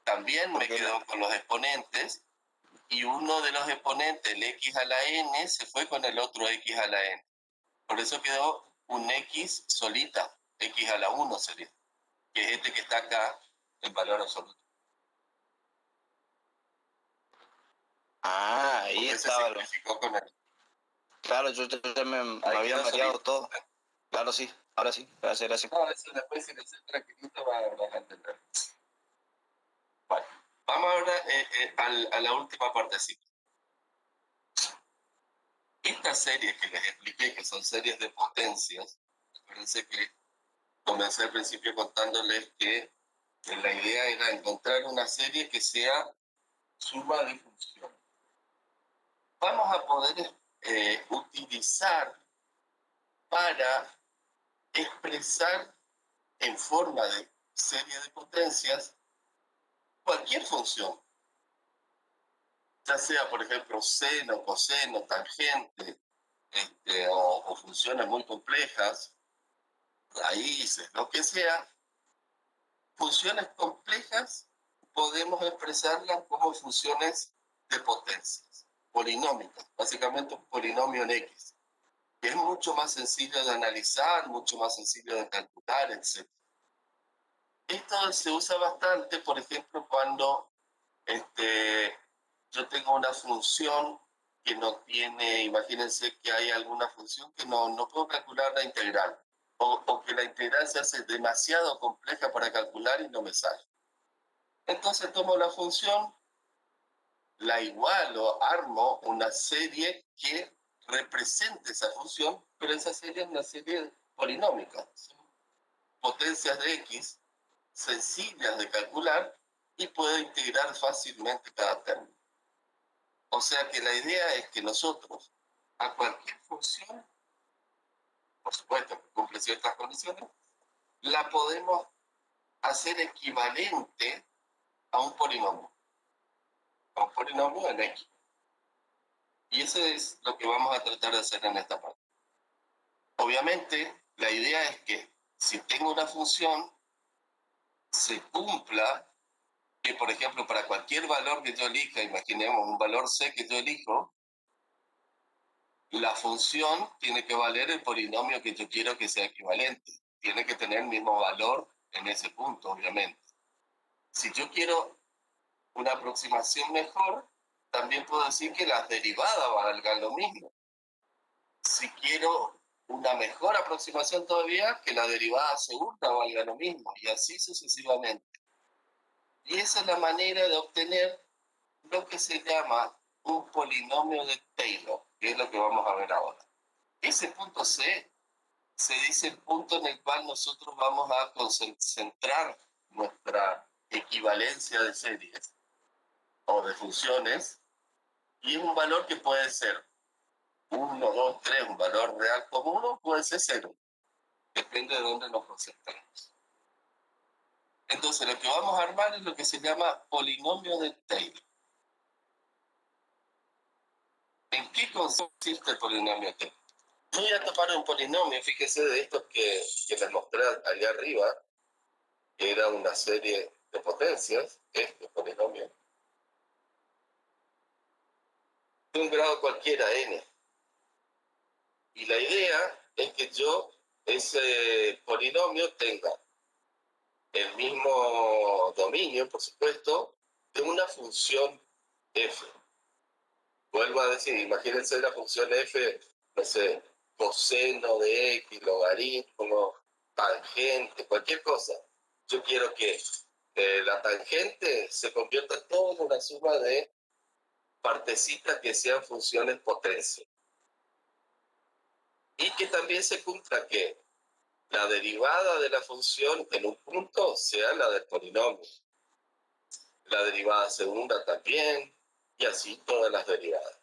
Speaker 2: también me quedó con los exponentes, y uno de los exponentes, el x a la n, se fue con el otro x a la n. Por eso quedó un x solita, x a la 1 sería, que es este que está acá en valor absoluto.
Speaker 4: Ah, ahí
Speaker 2: Porque se
Speaker 4: estaba.
Speaker 2: simplificó con el...
Speaker 4: Claro, yo me
Speaker 2: Ahí
Speaker 4: había
Speaker 2: quedó
Speaker 4: mareado
Speaker 2: solito.
Speaker 4: todo. Claro, sí, ahora sí, gracias.
Speaker 2: No, eso después si lo haces tranquilito vas a entender. Bueno, vamos ahora a la última partecita. Estas series que les expliqué, que son series de potencias, acuérdense que comencé al principio contándoles que la idea era encontrar una serie que sea suma de funciones. Vamos a poder utilizar para expresar en forma de serie de potencias cualquier función, ya sea, por ejemplo, seno, coseno, tangente, o funciones muy complejas, raíces, lo que sea. Funciones complejas podemos expresarlas como funciones de potencias, polinómicas, básicamente un polinomio en X, que es mucho más sencillo de analizar, mucho más sencillo de calcular, etc. Esto se usa bastante, por ejemplo, cuando yo tengo una función que no tiene, imagínense que hay alguna función que no puedo calcular la integral, o que la integral se hace demasiado compleja para calcular y no me sale. Entonces tomo la función, la igualo, armo una serie que represente esa función, pero esa serie es una serie polinómica. Son potencias de X sencillas de calcular y puedo integrar fácilmente cada término. O sea que la idea es que nosotros a cualquier función, por supuesto que cumple ciertas condiciones, la podemos hacer equivalente a un polinomio en X. Y eso es lo que vamos a tratar de hacer en esta parte. Obviamente, la idea es que si tengo una función, se cumpla que, por ejemplo, para cualquier valor que yo elija, imaginemos un valor C que yo elijo, la función tiene que valer el polinomio que yo quiero que sea equivalente. Tiene que tener el mismo valor en ese punto, obviamente. Si yo quiero una aproximación mejor, también puedo decir que las derivadas valgan lo mismo. Si quiero una mejor aproximación todavía, que la derivada segunda valga lo mismo, y así sucesivamente. Y esa es la manera de obtener lo que se llama un polinomio de Taylor, que es lo que vamos a ver ahora. Ese punto C se dice el punto en el cual nosotros vamos a concentrar nuestra equivalencia de series o de funciones, y es un valor que puede ser 1, 2, 3, un valor real común, o puede ser 0. Depende de dónde nos concentremos. Entonces, lo que vamos a armar es lo que se llama polinomio de Taylor. ¿En qué consiste el polinomio de Taylor? Voy a tomar un polinomio, fíjese, de estos que les mostré allá arriba, que era una serie de potencias, este polinomio, de un grado cualquiera, n. Y la idea es que yo, ese polinomio, tenga el mismo dominio, por supuesto, de una función f. Vuelvo a decir, imagínense la función f, no sé, coseno de x, logaritmo, tangente, cualquier cosa. Yo quiero que la tangente se convierta todo en una suma de partecitas que sean funciones potencia. Y que también se cumpla que la derivada de la función en un punto sea la del polinomio. La derivada segunda también, y así todas las derivadas.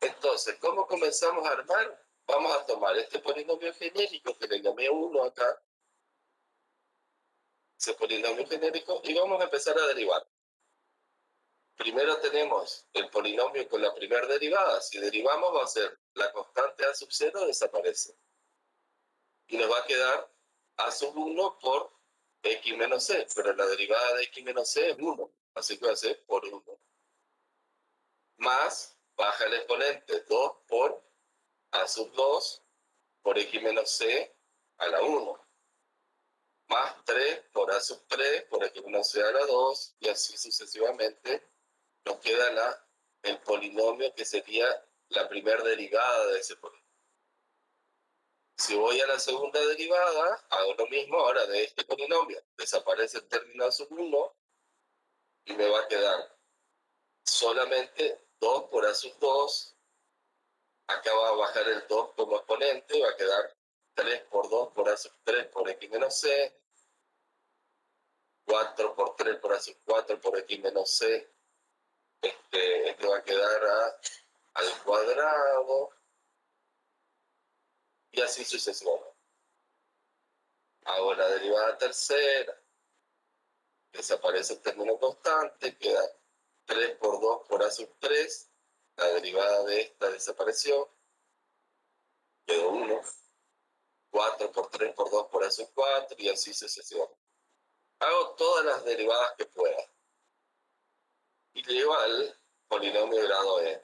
Speaker 2: Entonces, ¿cómo comenzamos a armar? Vamos a tomar este polinomio genérico que le llamé 1 acá, ese polinomio genérico, y vamos a empezar a derivar. Primero tenemos el polinomio con la primera derivada. Si derivamos va a ser la constante a sub 0 desaparece. Y nos va a quedar a sub 1 por x menos c, pero la derivada de x menos c es 1. así que va a ser por 1. Más, baja el exponente 2 por a sub 2 por x menos c a la 1. Más 3 por a sub 3 por x menos c a la 2, y así sucesivamente. Nos queda el polinomio que sería la primera derivada de ese polinomio. Si voy a la segunda derivada, hago lo mismo ahora de este polinomio. Desaparece el término a sub 1 y me va a quedar solamente 2 por a sub 2. Acá va a bajar el 2 como exponente, va a quedar 3 por 2 por a sub 3 por x menos c, 4 por 3 por a sub 4 por x menos c. Este va a quedar al cuadrado, y así sucesivamente. Hago la derivada tercera, desaparece el término constante, queda 3 por 2 por a sub 3, la derivada de esta desapareció, quedó 1, 4 por 3 por 2 por a sub 4, y así sucesivamente. Hago todas las derivadas que pueda y llego al polinomio de grado n.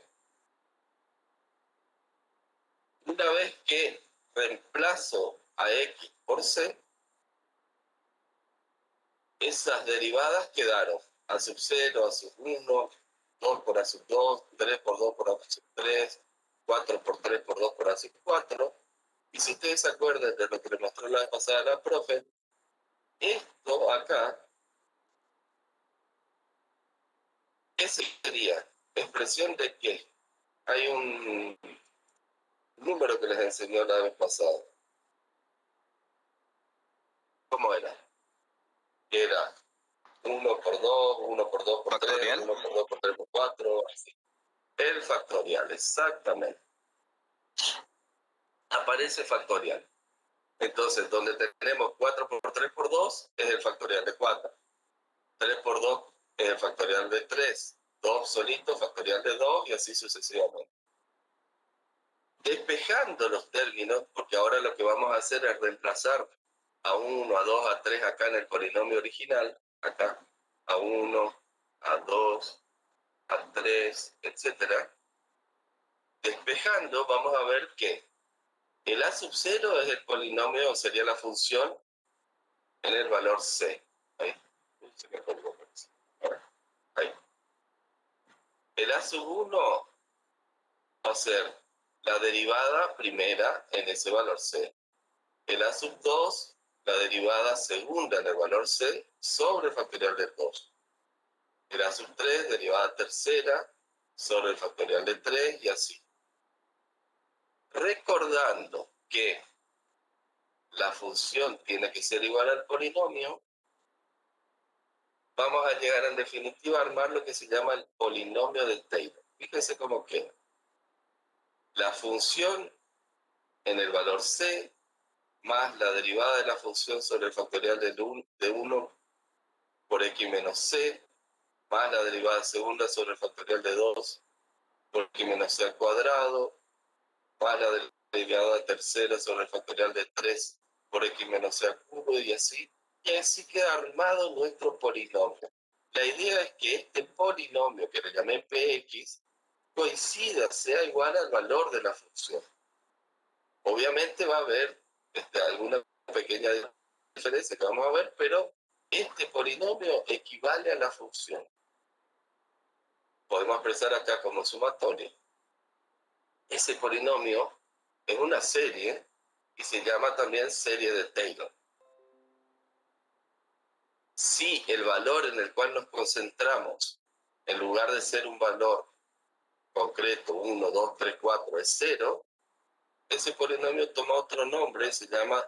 Speaker 2: Una vez que reemplazo a x por c, esas derivadas quedaron a sub 0, a sub 1, 2 por a sub 2, 3 por 2 por a sub 3, 4 por 3 por 2 por a sub 4. Y si ustedes se acuerdan de lo que le mostró la vez pasada la profe, esto acá, ¿qué sería? Expresión de que hay un número que les enseñó la vez pasada. ¿Cómo era? Era 1 por 2, 1 por 2 por
Speaker 4: ¿Factorial?
Speaker 2: 3, 1 por 2 por 3 por 4, así. El factorial, exactamente. Aparece factorial. Entonces, donde tenemos 4 por 3 por 2, es el factorial de 4. 3 por 2 es el factorial de 3. 2 solito, factorial de 2, y así sucesivamente. Despejando los términos, porque ahora lo que vamos a hacer es reemplazar a 1, a 2, a 3 acá en el polinomio original, acá, a 1, a 2, a 3, etc. Despejando, vamos a ver que el a sub 0 es el polinomio, sería la función en el valor c. Ahí. Se me colgó. Ahí. El a sub 1 va a ser la derivada primera en ese valor c. El a sub 2, la derivada segunda en el valor c sobre el factorial de 2. El a sub 3, derivada tercera sobre el factorial de 3, y así. Recordando que la función tiene que ser igual al polinomio, vamos a llegar en definitiva a armar lo que se llama el polinomio de Taylor. Fíjense cómo queda. La función en el valor c más la derivada de la función sobre el factorial de 1 por x menos c, más la derivada segunda sobre el factorial de 2 por x menos c al cuadrado, más la derivada tercera sobre el factorial de 3 por x menos c al cubo, y así queda armado nuestro polinomio. La idea es que este polinomio, que le llamé px, coincida, sea igual al valor de la función. Obviamente va a haber alguna pequeña diferencia que vamos a ver, pero este polinomio equivale a la función. Podemos expresar acá como sumatorio. Ese polinomio es una serie y se llama también serie de Taylor. Si el valor en el cual nos concentramos, en lugar de ser un valor concreto, 1, 2, 3, 4, es 0, ese polinomio toma otro nombre, se llama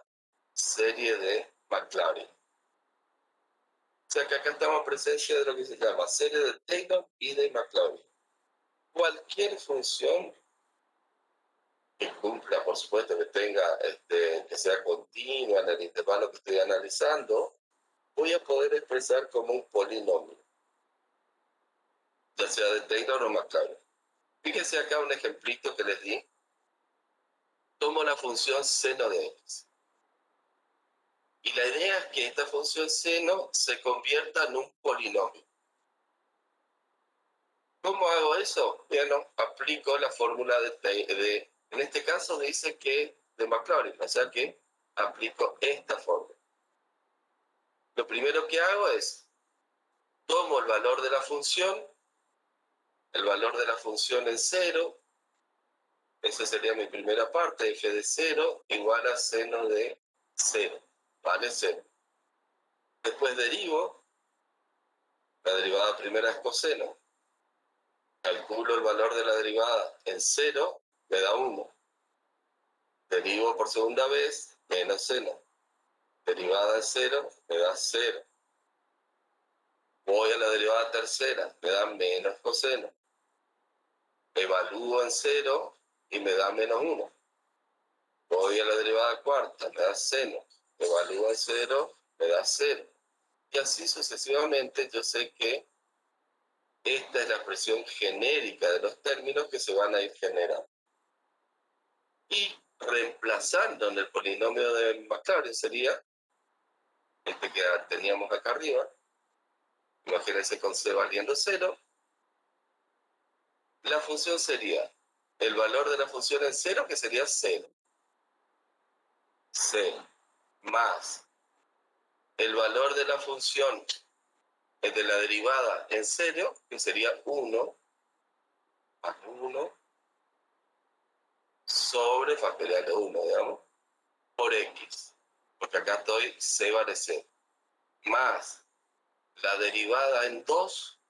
Speaker 2: serie de Maclaurin. O sea que acá estamos en presencia de lo que se llama serie de Taylor y de Maclaurin. Cualquier función que cumpla, por supuesto, que tenga, que sea continua en el intervalo que estoy analizando, voy a poder expresar como un polinomio, ya sea de Taylor o Maclaurin. Fíjense acá un ejemplito que les di. Tomo la función seno de x. Y la idea es que esta función seno se convierta en un polinomio. ¿Cómo hago eso? Bueno, aplico la fórmula en este caso dice que de Maclaurin, o sea que aplico esta fórmula. Lo primero que hago es, tomo el valor de la función en 0, esa sería mi primera parte, f de 0 igual a seno de 0, vale 0. Después derivo, la derivada primera es coseno. Calculo el valor de la derivada en 0, me da 1. Derivo por segunda vez, menos seno. Derivada en 0, me da 0. Voy a la derivada tercera, me da menos coseno. Evalúo en 0 y me da menos 1. Voy a la derivada cuarta, me da seno. Evalúo en 0, me da 0. Y así sucesivamente yo sé que esta es la expresión genérica de los términos que se van a ir generando. Y reemplazando en el polinomio de Maclaurin sería este que teníamos acá arriba. Imagínense con c valiendo 0. La función sería el valor de la función en 0, que sería 0. 0 más el valor de la función de la derivada en 0, que sería 1, más 1 sobre factorial de 1, digamos, por x. Porque acá estoy c vale 0. Más la derivada en 2,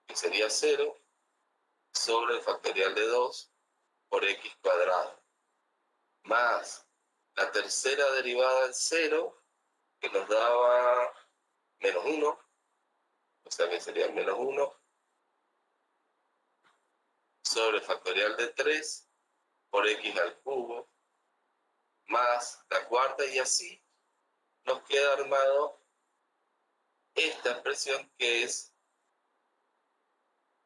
Speaker 2: que sería 0, sobre el factorial de 2 por x cuadrado. Más la tercera derivada en 0, que nos daba menos 1, o sea que sería menos 1, sobre el factorial de 3 por x al cubo, más la cuarta, y así nos queda armado esta expresión que es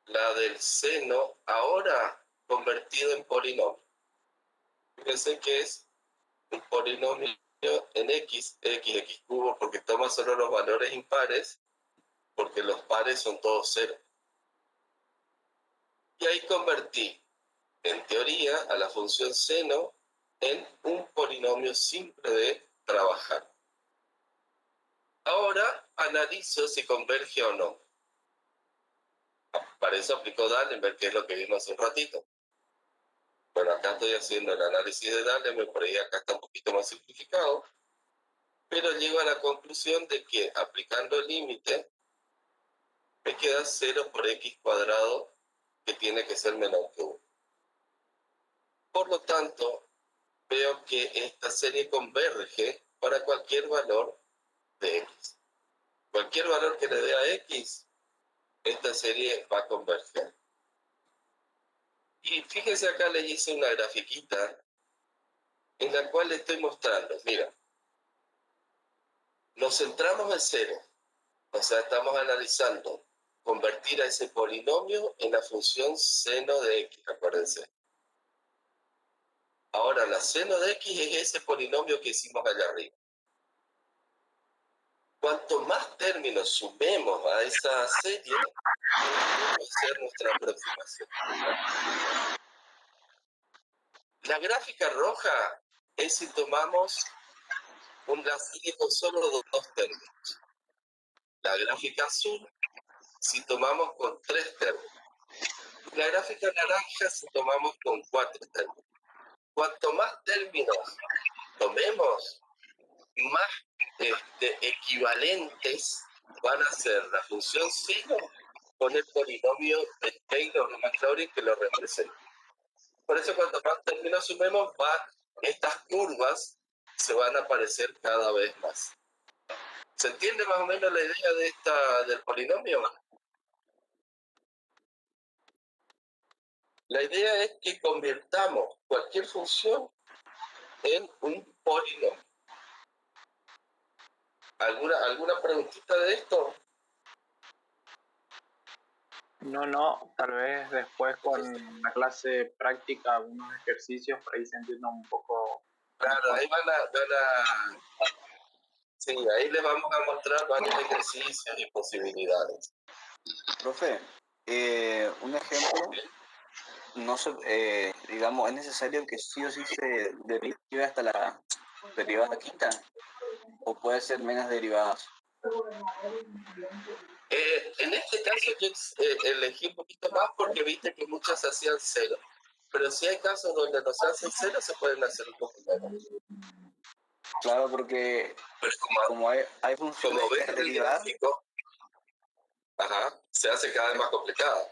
Speaker 2: la del seno ahora convertido en polinomio. Fíjense que es un polinomio en x cubo, porque toma solo los valores impares, porque los pares son todos 0. Y ahí convertí, en teoría, a la función seno en un polinomio simple de trabajar. Ahora analizo si converge o no. Para eso aplico Dallenberg, que es lo que vimos hace un ratito. Bueno, acá estoy haciendo el análisis de Dallenberg, por ahí acá está un poquito más simplificado, pero llego a la conclusión de que aplicando el límite me queda 0 por x cuadrado, que tiene que ser menor que 1. Por lo tanto, veo que esta serie converge para cualquier valor de x. Cualquier valor que le dé a x, esta serie va a converger. Y fíjense acá, les hice una grafiquita en la cual les estoy mostrando, mira, nos centramos en 0, o sea, estamos analizando convertir a ese polinomio en la función seno de x, acuérdense. Ahora, la seno de x es ese polinomio que hicimos allá arriba. Cuanto más términos sumemos a esa serie, va a ser nuestra aproximación. La gráfica roja es si tomamos una serie con solo dos términos. La gráfica azul si tomamos con 3 términos. La gráfica naranja si tomamos con 4 términos. Cuanto más términos tomemos, más equivalentes van a ser la función seno con el polinomio de Taylor de Maclaurin que lo representa. Por eso cuanto más términos sumemos, estas curvas se van a aparecer cada vez más. ¿Se entiende más o menos la idea del polinomio? La idea es que convirtamos cualquier función en un polinomio. ¿Alguna preguntita de esto?
Speaker 3: No, tal vez después con la clase práctica, algunos ejercicios, por ahí se entienda un poco.
Speaker 2: Claro, ahí sí, ahí les vamos a mostrar varios ejercicios y posibilidades.
Speaker 4: Profe, Un ejemplo, no se, digamos, es necesario que sí o sí se derive hasta la derivada quinta, o puede ser menos derivadas.
Speaker 2: En este caso yo elegí un poquito más porque viste que muchas hacían cero. Pero si hay casos donde no se hacen cero, se pueden hacer un poco menos.
Speaker 4: Claro, porque
Speaker 2: Pero
Speaker 4: como hay funciones
Speaker 2: como
Speaker 4: que
Speaker 2: ves en el
Speaker 4: derivar,
Speaker 2: gráfico, se hace cada vez más complicado.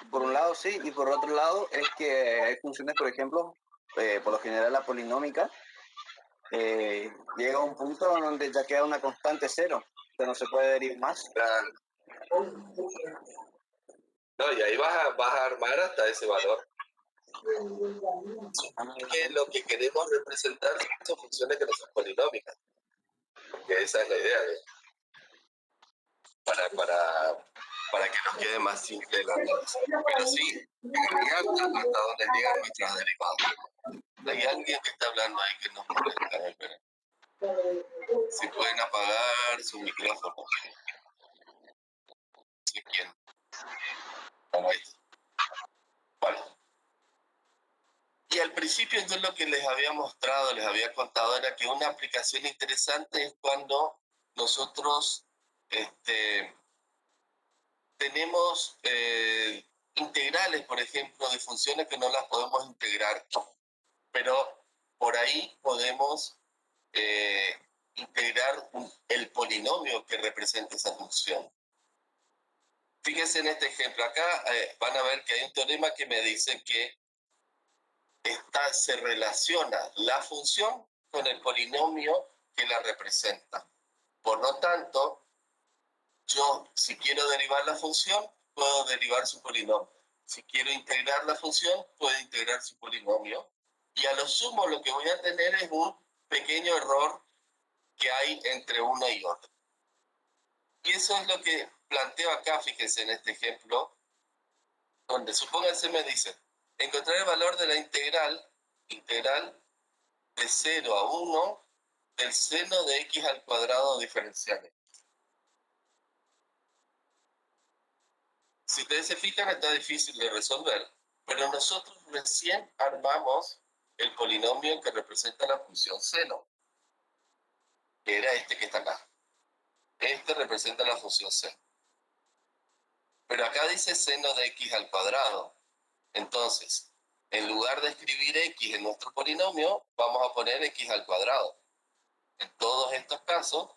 Speaker 4: por un lado sí, y por otro lado es que hay funciones, por ejemplo, por lo general la polinómica, llega a un punto donde ya queda una constante cero, que no se puede derivar más.
Speaker 2: Claro. No, y ahí vas a armar hasta ese valor. Que lo que queremos representar son funciones que no son polinómicas. Que esa es la idea para que nos quede más simple el análisis. Pero sí, hasta donde llegan nuestras derivadas. Hay alguien que está hablando ahí que nos molesta. Espera. Si pueden apagar su micrófono. ¿Sí? ¿Quién? Ahí. Vale. Y al principio yo lo que les había mostrado, les había contado, era que una aplicación interesante es cuando nosotros tenemos integrales, por ejemplo, de funciones que no las podemos integrar, pero por ahí podemos integrar el polinomio que representa esa función. Fíjense en este ejemplo. Acá van a ver que hay un teorema que me dice que se relaciona la función con el polinomio que la representa. Por lo tanto, yo, si quiero derivar la función, puedo derivar su polinomio. Si quiero integrar la función, puedo integrar su polinomio. Y a lo sumo lo que voy a tener es un pequeño error que hay entre una y otra. Y eso es lo que planteo acá, fíjense en este ejemplo, donde supónganse me dice, encontrar el valor de la integral de 0 a 1 del seno de x al cuadrado diferencial. Si ustedes se fijan, está difícil de resolver, pero nosotros recién armamos el polinomio que representa la función seno, que era este que está acá. Este representa la función seno. Pero acá dice seno de x al cuadrado. Entonces, en lugar de escribir x en nuestro polinomio, vamos a poner x al cuadrado. En todos estos casos,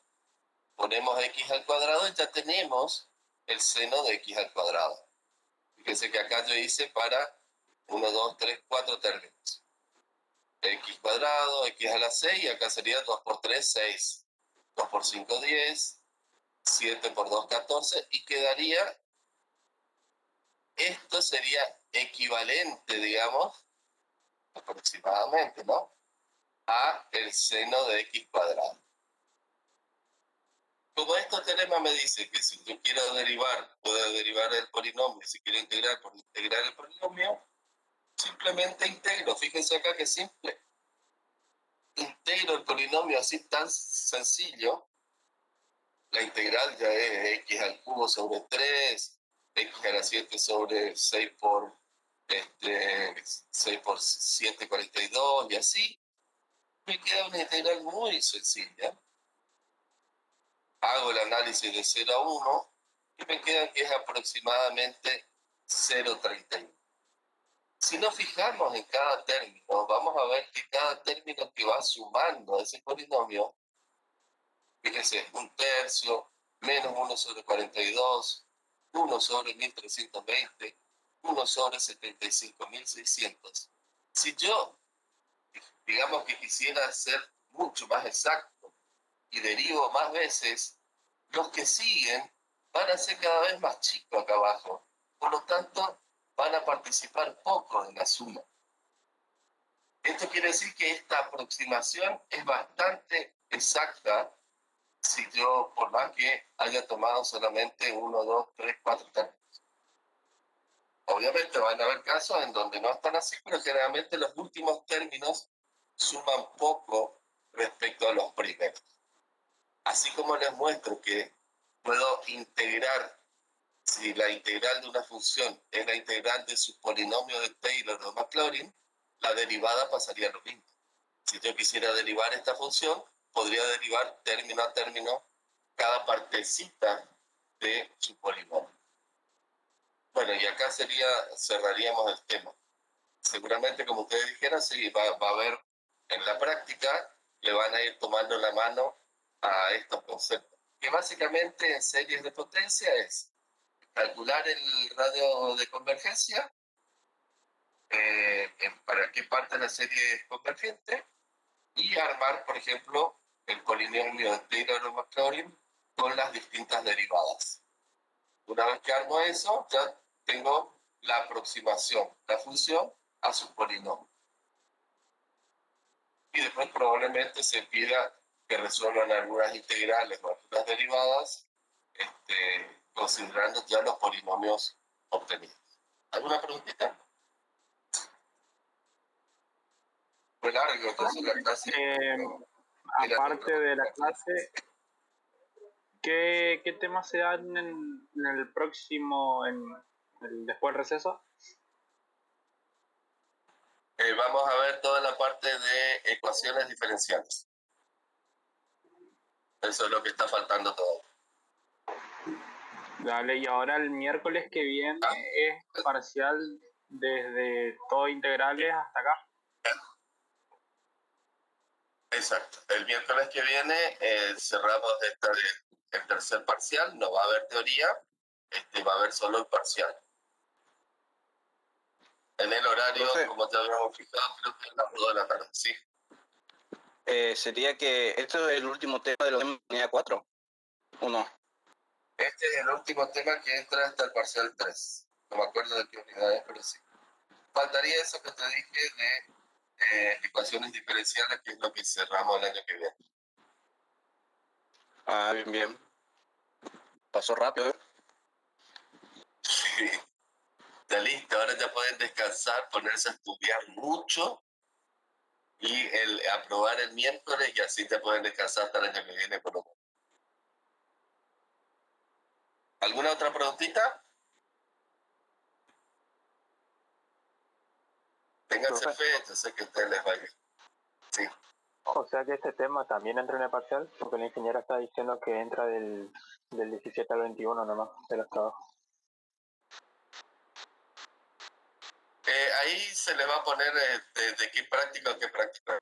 Speaker 2: ponemos x al cuadrado y ya tenemos el seno de x al cuadrado. Fíjense que acá yo hice para 1, 2, 3, 4 términos. X cuadrado, x a la 6, y acá sería 2 por 3, 6. 2 por 5, 10. 7 por 2, 14. Y quedaría, esto sería equivalente, digamos, aproximadamente, ¿no?, a el seno de x cuadrado. Como este teorema me dice que si yo quiero derivar, puedo derivar el polinomio. Si quiero integrar, por integrar el polinomio, simplemente integro. Fíjense acá que simple. Integro el polinomio así tan sencillo. La integral ya es x al cubo sobre 3, x a la 7 sobre 6 por 7, 42, y así. Me queda una integral muy sencilla. Hago el análisis de 0 a 1 y me queda que es aproximadamente 0,31. Si nos fijamos en cada término, vamos a ver que cada término que va sumando a ese polinomio, fíjense, 1/3, menos 1 sobre 42, 1 sobre 1320, 1 sobre 75.600. Si yo, digamos que quisiera ser mucho más exacto y derivo más veces, los que siguen van a ser cada vez más chicos acá abajo. Por lo tanto, van a participar poco en la suma. Esto quiere decir que esta aproximación es bastante exacta si yo, por más que haya tomado solamente 1, 2, 3, 4 términos. Obviamente van a haber casos en donde no están así, pero generalmente los últimos términos suman poco respecto a los primeros. Así como les muestro que puedo integrar si la integral de una función es la integral de su polinomio de Taylor o Maclaurin, la derivada pasaría lo mismo. Si yo quisiera derivar esta función, podría derivar término a término cada partecita de su polinomio. Bueno, y acá cerraríamos el tema. Seguramente, como ustedes dijeron, sí, va a haber en la práctica, le van a ir tomando la mano a estos conceptos. Que básicamente en series de potencia es calcular el radio de convergencia, para qué parte de la serie es convergente, y armar, por ejemplo, el polinomio de Taylor o Maclaurin con las distintas derivadas. Una vez que armo eso, ya tengo la aproximación, la función a su polinomio. Y después probablemente se pida que resuelvan algunas integrales o algunas derivadas, considerando ya los polinomios obtenidos. ¿Alguna preguntita? Fue largo, entonces la clase.
Speaker 3: Aparte de la clase, ¿qué temas se dan en el próximo, después del receso?
Speaker 2: Vamos a ver toda la parte de ecuaciones diferenciales. Eso es lo que está faltando todo.
Speaker 3: Dale, y ahora el miércoles que viene es parcial desde todo integrales hasta acá.
Speaker 2: Exacto. El miércoles que viene cerramos el tercer parcial. No va a haber teoría, va a haber solo el parcial. En el horario,
Speaker 4: Profe,
Speaker 2: como ya habíamos fijado, creo que es las 2 de la tarde. Sí.
Speaker 4: Sería que esto es el último tema de la unidad 4, ¿o no?
Speaker 2: Este es el último tema que entra hasta el parcial 3. No me acuerdo de qué unidad es, pero sí. Faltaría eso que te dije de ecuaciones diferenciales, que es lo que cerramos el año que viene.
Speaker 4: Ah, bien, bien. Pasó rápido, ¿eh?
Speaker 2: Sí. Ya listo, ahora ya pueden descansar, ponerse a estudiar mucho y aprobar el miércoles, y así ya pueden descansar hasta el año que viene por lo menos. ¿Alguna otra preguntita? Ténganse fe, yo sé que a ustedes les va a ir. Sí.
Speaker 9: O sea que este tema también entra en el parcial, porque el ingeniero está diciendo que entra del 17 al 21 nomás de los trabajos.
Speaker 2: Ahí se les va a poner de qué práctica a qué práctica.